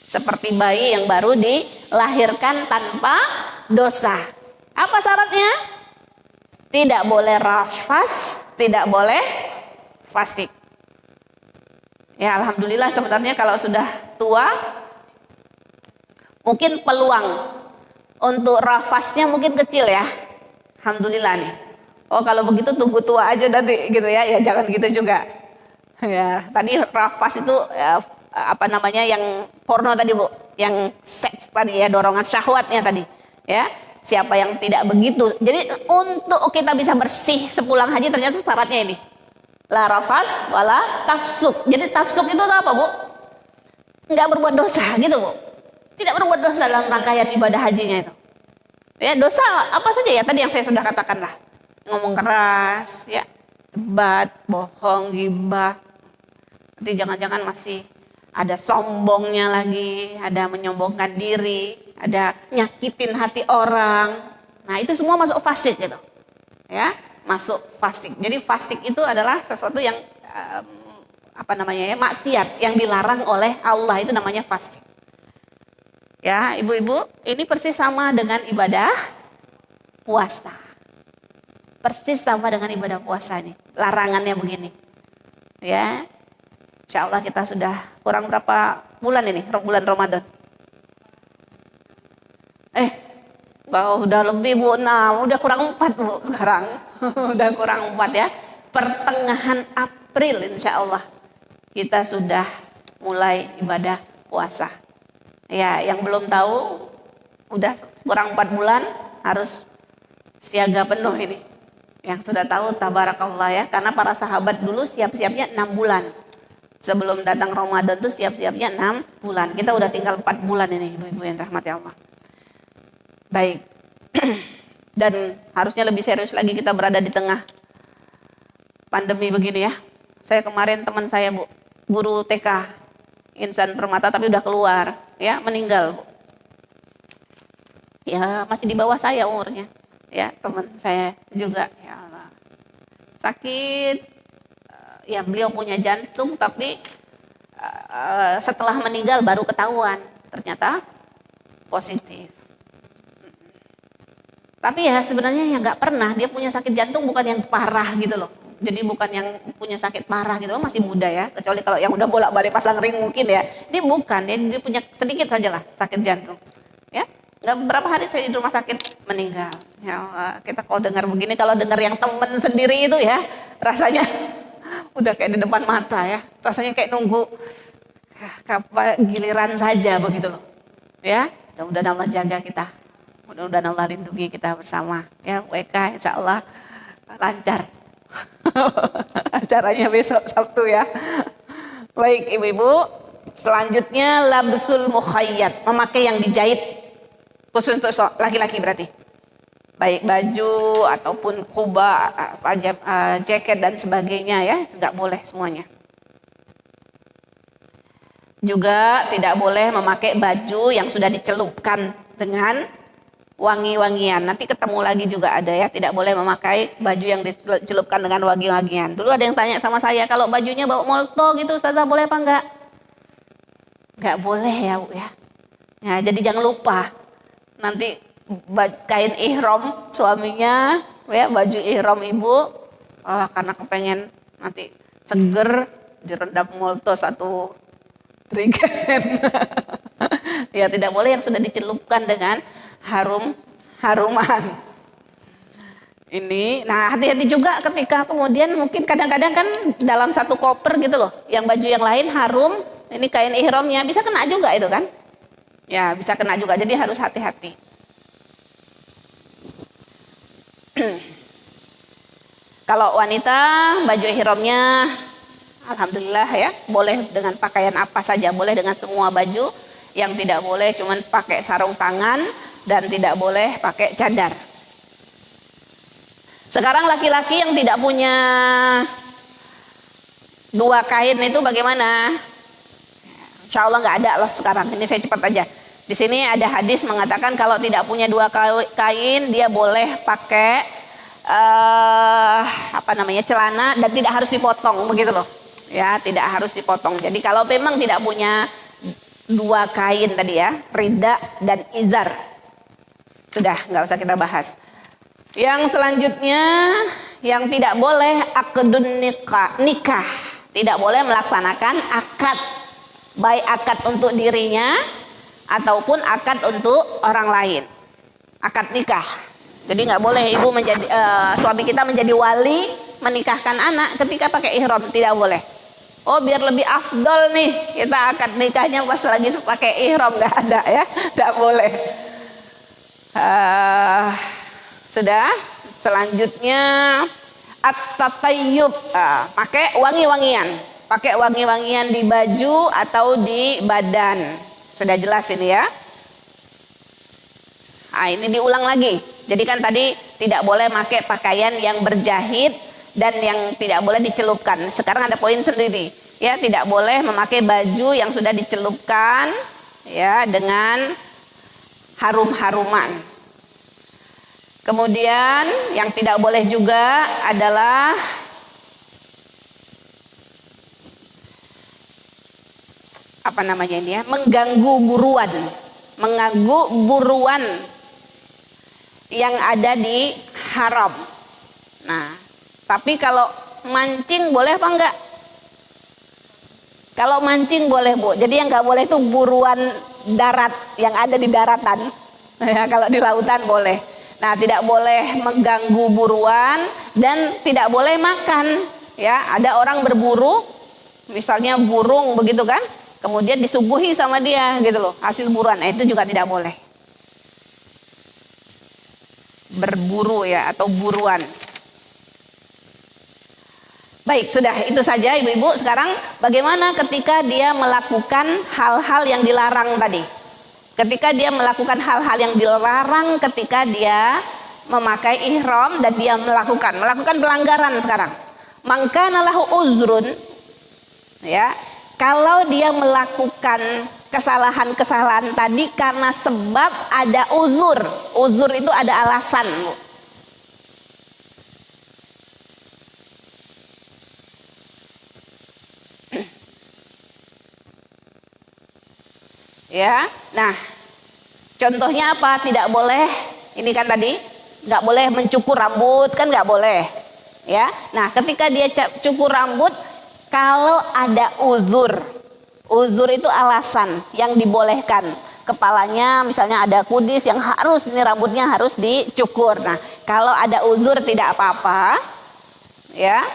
seperti bayi yang baru dilahirkan tanpa dosa. Apa syaratnya? Tidak boleh rafas, tidak boleh fasik. Ya alhamdulillah, sebenarnya kalau sudah tua mungkin peluang untuk rafasnya mungkin kecil ya. Alhamdulillah nih. Oh kalau begitu tunggu tua aja nanti gitu ya. Ya jangan gitu juga. Ya, tadi rafas itu apa namanya yang porno tadi Bu, yang seks tadi ya, dorongan syahwatnya tadi. Ya, siapa yang tidak begitu. Jadi untuk kita bisa bersih sepulang haji ternyata syaratnya ini. La rafas wala tafsuk. Jadi tafsuk itu apa Bu? Enggak berbuat dosa gitu Bu. Tidak berbuat dosa dalam rangkaian ibadah hajinya itu. Ya, dosa apa saja ya tadi yang saya sudah katakan lah. Ngomong keras, ya, debat, bohong, ghibah. Nanti jangan-jangan masih ada sombongnya lagi, ada menyombongkan diri, ada nyakitin hati orang. Nah, itu semua masuk fasik gitu. Ya, masuk fasik. Jadi fasik itu adalah sesuatu yang apa namanya ya, maksiat yang dilarang oleh Allah, itu namanya fasik. Ya, ibu-ibu, ini persis sama dengan ibadah puasa. Persis sama dengan ibadah puasa nih. Larangannya begini. Ya. Insya Allah kita sudah kurang berapa bulan ini? Bulan Ramadan. Udah lebih Bu. Nah, udah kurang 4 Bu sekarang. Udah kurang 4 ya. Pertengahan April insya Allah kita sudah mulai ibadah puasa. Ya, yang belum tahu udah kurang 4 bulan harus siaga penuh ini. Yang sudah tahu tabarakallah ya, karena para sahabat dulu siap-siapnya 6 bulan. Sebelum datang Ramadan tuh siap-siapnya 6 bulan. Kita udah tinggal 4 bulan ini, ibu-ibu yang rahmati Allah. Baik. Dan harusnya lebih serius lagi kita berada di tengah pandemi begini ya. Saya kemarin teman saya Bu, guru TK Insan Permata tapi udah keluar ya, meninggal Bu. Ya masih di bawah saya umurnya. Ya, teman saya juga ya Allah. Sakit. Ya beliau punya jantung tapi setelah meninggal baru ketahuan ternyata positif. Tapi ya sebenarnya ya nggak pernah dia punya sakit jantung, bukan yang parah gitu loh. Jadi bukan yang punya sakit parah gitu, masih muda ya. Kecuali kalau yang udah bolak-balik pasang ring mungkin ya. Dia bukan, dia punya sedikit saja lah sakit jantung. Ya, nggak beberapa hari saya di rumah sakit meninggal. Ya Allah, kita kalau dengar begini, kalau dengar yang temen sendiri itu ya rasanya udah kayak di depan mata ya, rasanya kayak nunggu kapan giliran saja begitu loh ya. Mudah-mudahan Allah jaga kita, mudah-mudahan Allah lindungi kita bersama ya. WK insya Allah lancar acaranya besok Sabtu ya. Baik ibu-ibu, selanjutnya labsul mukhayyat, memakai yang dijahit khusus untuk laki-laki berarti. Baik baju ataupun kuba, jaket dan sebagainya ya, nggak boleh semuanya. Juga tidak boleh memakai baju yang sudah dicelupkan dengan wangi-wangian. Nanti ketemu lagi juga ada ya, tidak boleh memakai baju yang dicelupkan dengan wangi-wangian. Dulu ada yang tanya sama saya, kalau bajunya bau molto gitu Ustazah boleh apa enggak? Enggak boleh ya Bu ya. Ya, jadi jangan lupa nanti kain ihram suaminya ya, baju ihram ibu karena kepengen nanti seger direndam molto satu trigen. Ya tidak boleh yang sudah dicelupkan dengan haruman ini. Nah hati-hati juga ketika kemudian mungkin kadang-kadang kan dalam satu koper gitu loh, yang baju yang lain harum, ini kain ihramnya bisa kena juga itu kan ya, bisa kena juga, jadi harus hati-hati. Kalau wanita baju ihramnya alhamdulillah ya, boleh dengan pakaian apa saja, boleh dengan semua baju. Yang tidak boleh cuman pakai sarung tangan dan tidak boleh pakai cadar. Sekarang laki-laki yang tidak punya 2 kain itu bagaimana? Insya Allah nggak ada loh sekarang. Ini saya cepat aja. Di sini ada hadis mengatakan kalau tidak punya 2 kain dia boleh pakai celana dan tidak harus dipotong begitu loh. Ya, tidak harus dipotong. Jadi kalau memang tidak punya 2 kain tadi ya, rida dan izar, sudah nggak usah kita bahas. Yang selanjutnya yang tidak boleh akdun nikah, tidak boleh melaksanakan akad, baik akad untuk dirinya ataupun akad untuk orang lain, akad nikah. Jadi nggak boleh ibu menjadi suami kita menjadi wali menikahkan anak ketika pakai ihram, tidak boleh. Oh biar lebih afdol nih kita akad nikahnya pas lagi pakai ihram, nggak ada ya, nggak boleh. Sudah. Selanjutnya at-tatayyub, pakai wangi-wangian, pakai wangi-wangian di baju atau di badan. Sudah jelas ini ya. Ini diulang lagi. Jadi kan tadi tidak boleh pakai pakaian yang berjahit dan yang tidak boleh dicelupkan. Sekarang ada poin sendiri. Ya, tidak boleh memakai baju yang sudah dicelupkan ya dengan harum-haruman. Kemudian yang tidak boleh juga adalah mengganggu buruan yang ada di haram. Nah, tapi kalau mancing boleh apa enggak? Kalau mancing boleh Bu. Jadi yang enggak boleh itu buruan darat yang ada di daratan. Ya, kalau di lautan boleh. Nah, tidak boleh mengganggu buruan dan tidak boleh makan. Ya, ada orang berburu, misalnya burung begitu kan, kemudian disuguhi sama dia gitu loh, hasil buruan. Nah, itu juga tidak boleh. Berburu ya atau buruan. Baik, sudah itu saja ibu-ibu. Sekarang bagaimana ketika dia melakukan hal-hal yang dilarang tadi? Ketika dia melakukan hal-hal yang dilarang ketika dia memakai ihram dan dia melakukan pelanggaran sekarang. Mangkana lahu uzrun, ya. Kalau dia melakukan kesalahan-kesalahan tadi karena sebab ada uzur. Uzur itu ada alasan, Bu. Ya, nah contohnya apa? Tidak boleh, ini kan tadi nggak boleh mencukur rambut, kan nggak boleh, ya. Nah, ketika dia cukur rambut, kalau ada uzur itu alasan yang dibolehkan. Kepalanya misalnya ada kudis yang harus, ini rambutnya harus dicukur. Nah, kalau ada uzur tidak apa-apa, ya.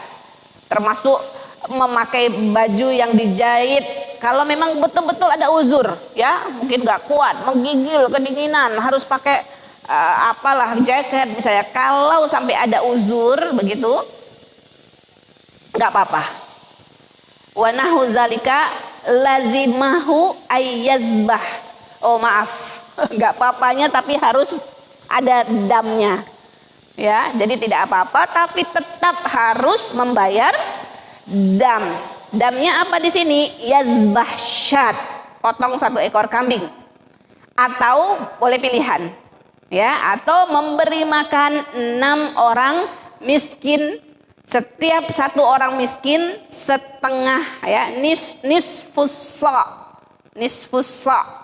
Termasuk memakai baju yang dijahit kalau memang betul-betul ada uzur, ya, mungkin nggak kuat, menggigil, kedinginan, harus pakai apalah jaket misalnya. Kalau sampai ada uzur begitu nggak apa-apa. Wa nahu zalika lazimahu ayyazbah. Oh maaf, nggak apa-apanya tapi harus ada damnya, ya. Jadi tidak apa-apa tapi tetap harus membayar dam. Damnya apa di sini? Yazbah syat, potong 1 ekor kambing, atau boleh pilihan, ya, atau memberi makan 6 orang miskin, setiap 1 orang miskin setengah, ya, nisfus sa,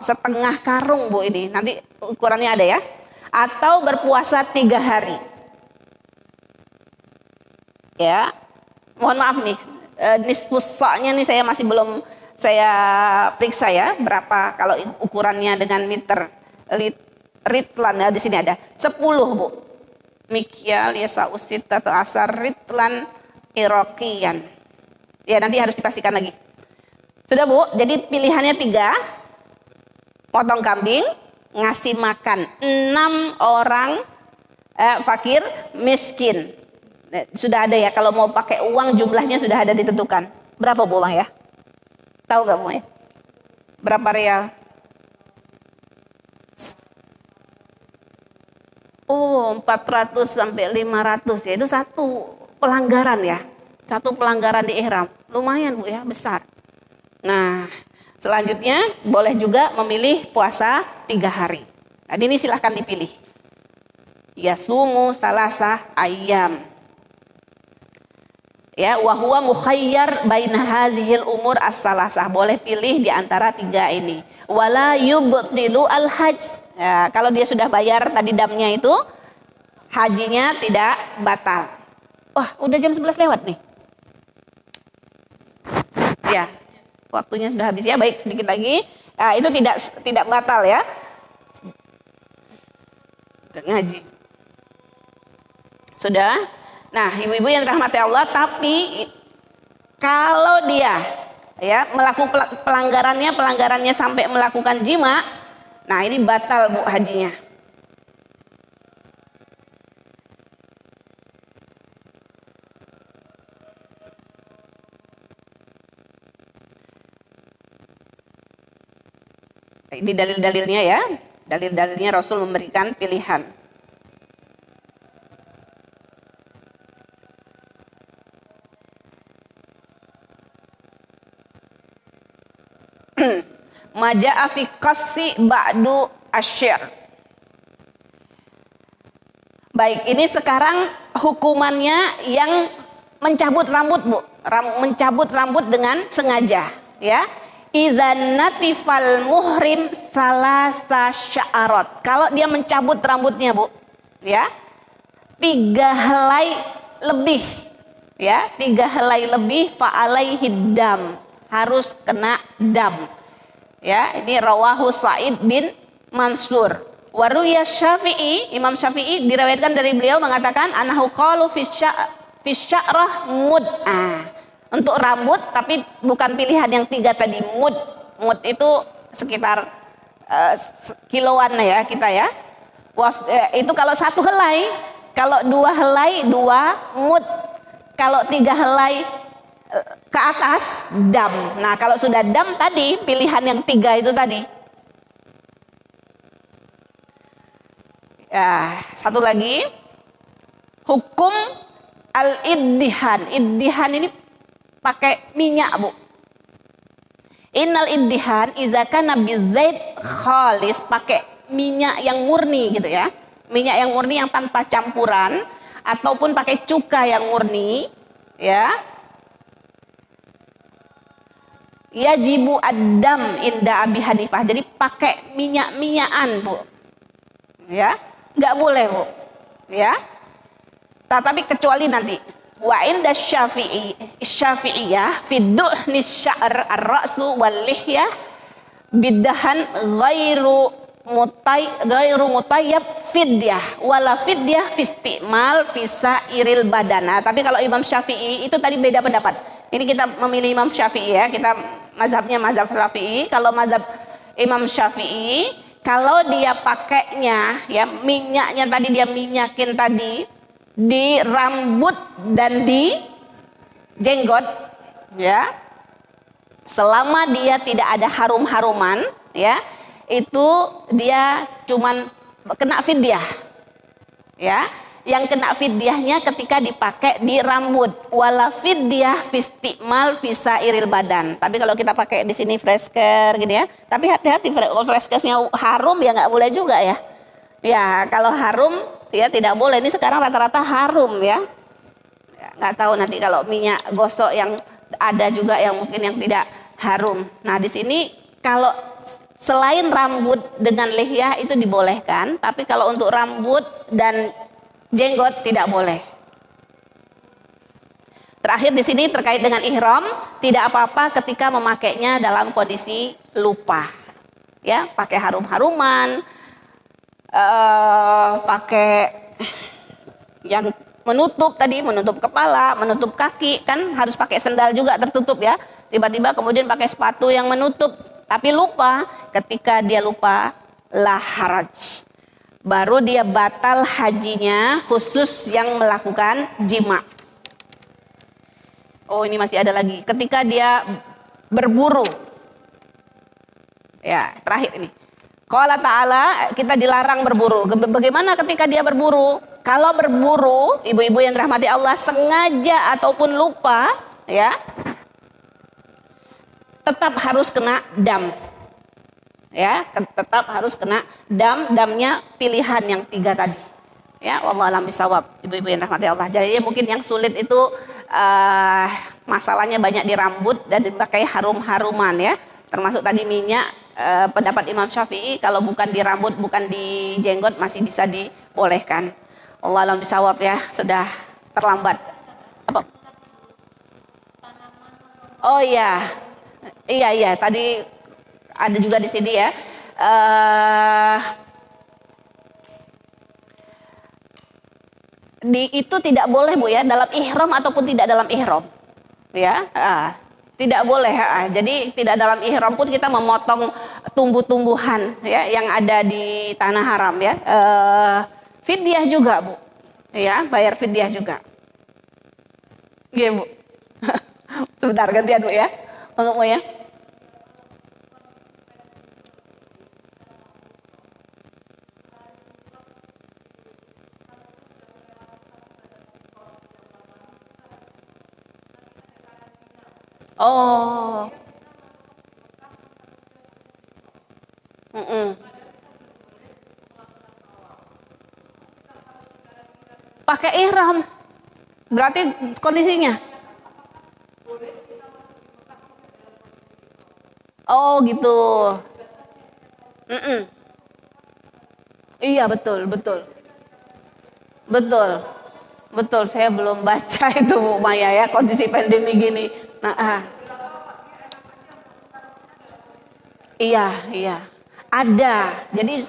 setengah karung, Bu, ini nanti ukurannya ada, ya, atau berpuasa 3 hari, ya. Mohon maaf nih, nisfus sa-nya nih saya masih belum saya periksa, ya, berapa kalau ukurannya dengan meter ritlan, ya, di sini ada 10, Bu. Mikyal yasa usit atau asar ritlan irokian. Ya, nanti harus dipastikan lagi. Sudah, Bu. Jadi pilihannya 3. Potong kambing, ngasih makan 6 orang fakir miskin. Sudah ada, ya, kalau mau pakai uang jumlahnya sudah ada ditentukan. Berapa, Bu, Bang, ya? Tahu nggak, Bu, ya? Berapa real? Oh, 400 sampai 500, ya. Itu 1 pelanggaran, ya. 1 pelanggaran di ihram. Lumayan, Bu, ya, besar. Nah, selanjutnya boleh juga memilih puasa 3 hari. Nah, ini silahkan dipilih. Ya, sumu salasa ayam. Ya, wa huwa mukhayyar baina hazihil umur as-salasah. Boleh pilih di antara 3 ini. Wala yubtilu al-hajj. Ya, kalau dia sudah bayar tadi damnya itu, hajinya tidak batal. Wah, udah jam 11 lewat nih. Ya, waktunya sudah habis, ya. Baik, sedikit lagi. Nah, itu tidak batal, ya. Ngaji. Sudah. Nah, ibu-ibu yang dirahmati Allah, tapi kalau dia, ya, melakukan pelanggarannya sampai melakukan jima, nah ini batal, Bu, hajinya. Ini dalil-dalilnya, ya. Dalil-dalilnya Rasul memberikan pilihan. Maja'a fi qassi ba'du asyir. Baik, ini sekarang hukumannya yang mencabut rambut, Bu. Mencabut rambut dengan sengaja, ya. Idzan natifal muhrim salasa sya'arat. Kalau dia mencabut rambutnya, Bu, ya, 3 helai lebih, ya, 3 helai lebih, fa'alaihi dam, harus kena dam. Ya, ini rawahu Sa'id bin Mansur. Waruya Syafi'i, Imam Syafi'i diriwayatkan dari beliau mengatakan anahu qalu fi sya'rah mud'ah. Untuk rambut, tapi bukan pilihan yang 3 tadi, mud. Mud itu sekitar kiloan, ya, kita, ya. Itu kalau 1 helai, kalau 2 helai 2 mud. Kalau 3 helai ke atas dam. Nah, kalau sudah dam tadi, pilihan yang 3 itu tadi. Ya, satu lagi hukum al-iddihan. Iddihan ini pakai minyak, Bu. Innal iddihan iza kana bizait khalis, pakai minyak yang murni gitu ya. Minyak yang murni yang tanpa campuran ataupun pakai cuka yang murni ya. Yajibu ad-dam inda Abi Hanifah. Jadi pakai minyak-minyakan, Bu. Ya, nggak boleh, Bu. Ya. Tetapi kecuali nanti wa inda Syafi'iyah fi duhni sya'r ar-ra'su wal lihyah bidahan ghairu mutayyab fidyah wala fidyah fi istimal fi sairil badana. Tapi kalau Imam Syafi'i itu tadi beda pendapat. Ini kita memilih Imam Syafi'i ya. Kita mazhabnya mazhab Syafi'i. Kalau mazhab Imam Syafi'i, kalau dia pakainya ya minyaknya tadi dia minyakin tadi di rambut dan di jenggot ya, selama dia tidak ada harum-haruman ya, itu dia cuman kena fidyah ya. Yang kena fidyahnya ketika dipakai di rambut, wala fidyah fistimal fisairil badan. Tapi kalau kita pakai di sini fresker gitu ya, tapi hati-hati kalau freskernya harum ya nggak boleh juga ya. Ya kalau harum ya tidak boleh. Ini sekarang rata-rata harum ya. Nggak tahu nanti kalau minyak gosok yang ada juga yang mungkin yang tidak harum. Nah di sini kalau selain rambut dengan lihyah itu dibolehkan, tapi kalau untuk rambut dan jenggot tidak boleh. Terakhir di sini terkait dengan ihram, tidak apa-apa ketika memakainya dalam kondisi lupa. Ya, pakai harum-haruman, pakai yang menutup tadi, menutup kepala, menutup kaki, kan harus pakai sendal juga tertutup ya. Tiba-tiba kemudian pakai sepatu yang menutup, tapi lupa. Ketika dia lupa, la haraj. Baru dia batal hajinya, khusus yang melakukan jima. Oh ini masih ada lagi. Ketika dia berburu. Ya terakhir ini. Qala ta'ala, kita dilarang berburu. Bagaimana ketika dia berburu? Kalau berburu, ibu-ibu yang dirahmati Allah, sengaja ataupun lupa, ya, tetap harus kena dam. Ya, tetap harus kena dam. Damnya pilihan yang 3 tadi. Ya, wallahu a'lam bishawab, ibu-ibu yang dirahmati Allah. Jadi mungkin yang sulit itu masalahnya banyak di rambut dan dipakai harum-haruman ya. Termasuk tadi minyak, pendapat Imam Syafi'i kalau bukan di rambut, bukan di jenggot masih bisa dibolehkan. Wallahu a'lam bishawab ya, sudah terlambat. Apa? Oh iya. Iya, tadi ada juga di sini ya. Itu tidak boleh Bu ya, dalam ihram ataupun tidak dalam ihram. Ya, tidak boleh. Jadi tidak dalam ihram pun kita memotong tumbuh-tumbuhan ya yang ada di tanah haram ya. Fidyah juga Bu. Ya, bayar fidyah juga. Iya Bu. Sebentar gantian Bu ya. Mau ya. Oh. Pakai ihram. Berarti kondisinya. Oh gitu. Iya betul. Betul, saya belum baca itu Bu Maya ya, kondisi pandemi gini. Nah, iya. Ada. Jadi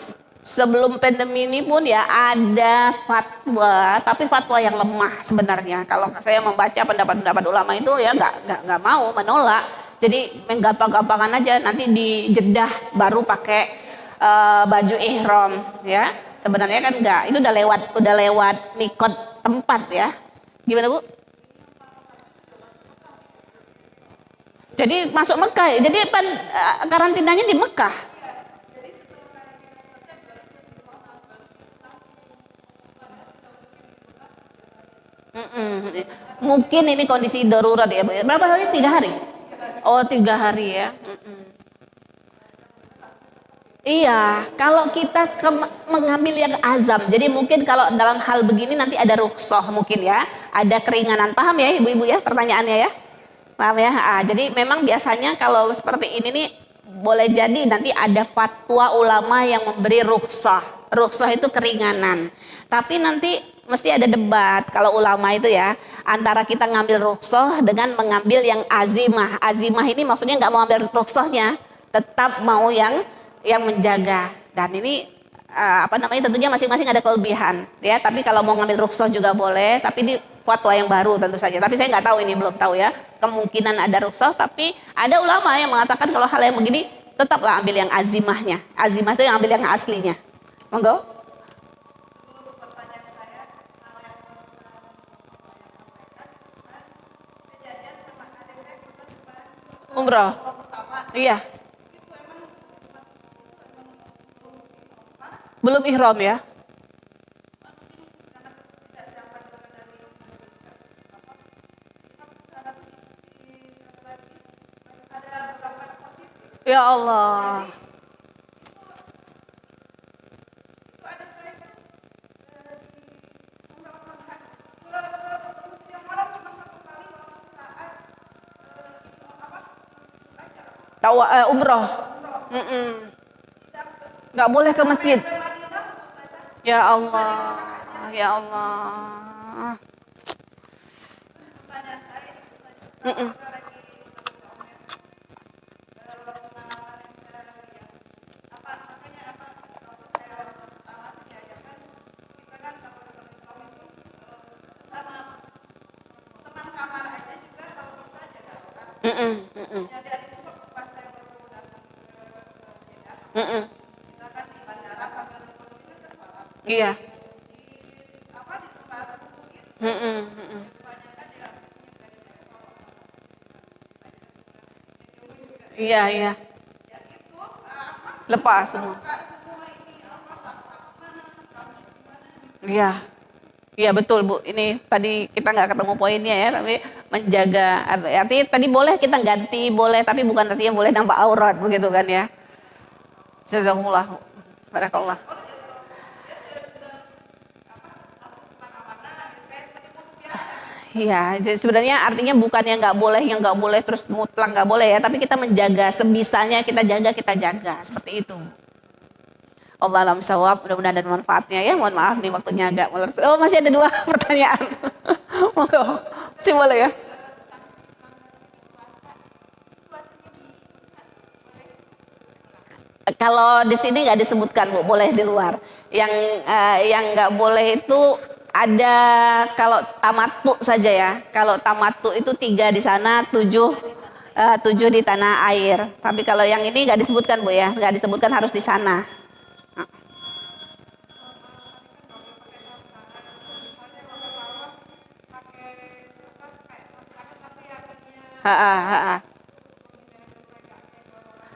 sebelum pandemi ini pun ya ada fatwa, tapi fatwa yang lemah sebenarnya. Kalau saya membaca pendapat-pendapat ulama itu ya nggak mau menolak. Jadi menggampang-gampangan aja, nanti di Jeddah baru pakai baju ihram ya. Sebenarnya kan enggak, itu udah lewat mikot tempat ya. Gimana Bu? Jadi masuk Mekah ya? Jadi karantinanya di Mekah? Mm-mm. Mungkin ini kondisi darurat ya Bu ya. Berapa hari? 3 hari? Oh 3 hari ya. Mm-mm. Iya, kalau kita mengambil yang azam, jadi mungkin kalau dalam hal begini nanti ada rukhsah mungkin ya, ada keringanan. Paham ya ibu-ibu ya pertanyaannya ya? Paham ya? Jadi memang biasanya kalau seperti ini nih boleh jadi nanti ada fatwa ulama yang memberi rukhsah. Rukhsah itu keringanan. Tapi nanti mesti ada debat kalau ulama itu ya, antara kita ngambil rukhsah dengan mengambil yang azimah. Azimah ini maksudnya nggak mau ambil rukhsahnya, tetap mau yang menjaga. Dan ini tentunya masing-masing ada kelebihan ya. Tapi kalau mau ngambil rukhsah juga boleh, tapi di fatwa yang baru tentu saja. Tapi saya nggak tahu, ini belum tahu ya, kemungkinan ada rukhsah. Tapi ada ulama yang mengatakan kalau hal yang begini tetaplah ambil yang azimahnya. Azimah itu yang ambil yang aslinya. Monggo. Umroh. Iya. Belum ihram ya? Ya Allah. Tahu umroh. Nggak boleh ke masjid. Ya Allah. Ya Allah. Mm-mm. Mm-mm. Mm-mm. Mm-mm. Iya. Mm-mm. Mm-mm. Iya, iya. Lepas semua. Iya. Iya betul Bu. Ini tadi kita nggak ketemu poinnya ya, tapi menjaga. Artinya tadi boleh kita ganti, boleh, tapi bukan artinya boleh nampak aurat begitu kan ya. Jazakumullah. Barakallah. Iya, jadi sebenarnya artinya bukan yang nggak boleh terus mutlak nggak boleh ya, tapi kita menjaga sebisanya, kita jaga seperti itu. Allah alam sawab, mudah-mudahan ada manfaatnya ya. Mohon maaf nih waktunya agak molor. Oh masih ada 2 pertanyaan. Monggo, masih boleh ya? Kalau di sini nggak disebutkan Bu, boleh di luar. Yang nggak boleh itu ada kalau tamattu saja ya. Kalau tamattu itu 3 di sana, 7 di tanah air. Tapi kalau yang ini nggak disebutkan Bu ya, nggak disebutkan harus di sana. Ha, ha, ha, ha.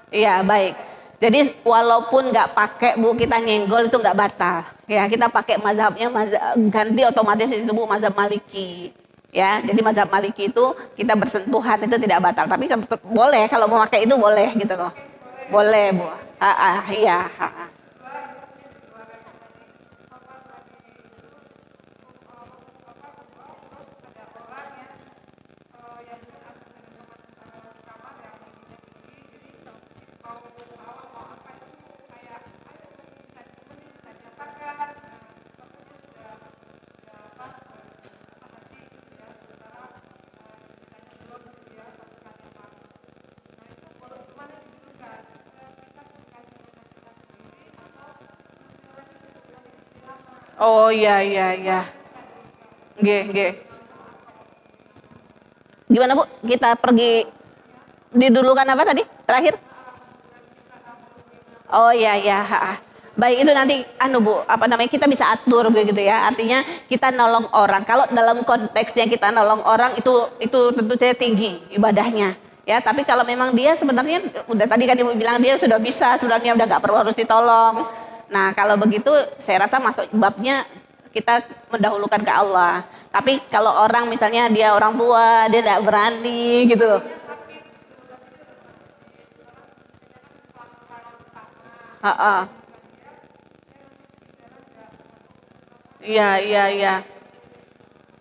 Iya baik. Jadi walaupun nggak pakai Bu, kita nyenggol itu nggak batal. Ya kita pakai mazhabnya, ganti otomatis itu Bu mazhab Maliki. Ya jadi mazhab Maliki itu kita bersentuhan itu tidak batal. Tapi boleh kalau mau pakai itu boleh gitu loh. Boleh Bu. Iya. Oh iya iya iya. Nggih, nggih. Gimana Bu? Kita pergi didulukan apa tadi? Terakhir? Oh iya iya. Baik itu nanti Bu, kita bisa atur begitu ya. Artinya kita nolong orang. Kalau dalam konteksnya kita nolong orang itu tentu saja tinggi ibadahnya. Ya, tapi kalau memang dia sebenarnya udah tadi kan ibu bilang dia sudah bisa, sebenarnya udah nggak perlu harus ditolong. Nah, kalau begitu saya rasa masuk babnya kita mendahulukan ke Allah. Tapi kalau orang misalnya dia orang tua, dia tidak berani gitu. Heeh. Iya, iya, iya.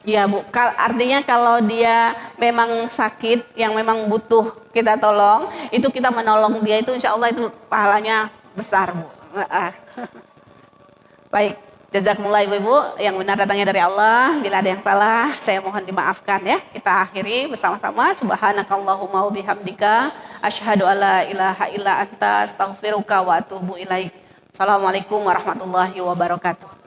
Iya Bu, artinya kalau dia memang sakit, yang memang butuh kita tolong, itu kita menolong dia itu insya Allah itu pahalanya besar Bu. Baik, jazakumullah Ibu-Ibu, yang benar datangnya dari Allah, bila ada yang salah saya mohon dimaafkan ya. Kita akhiri bersama-sama, subhanakallahumma wa bihamdika, asyhadu alla ilaha illa anta, astaghfiruka wa atubu ilaik. Assalamualaikum warahmatullahi wabarakatuh.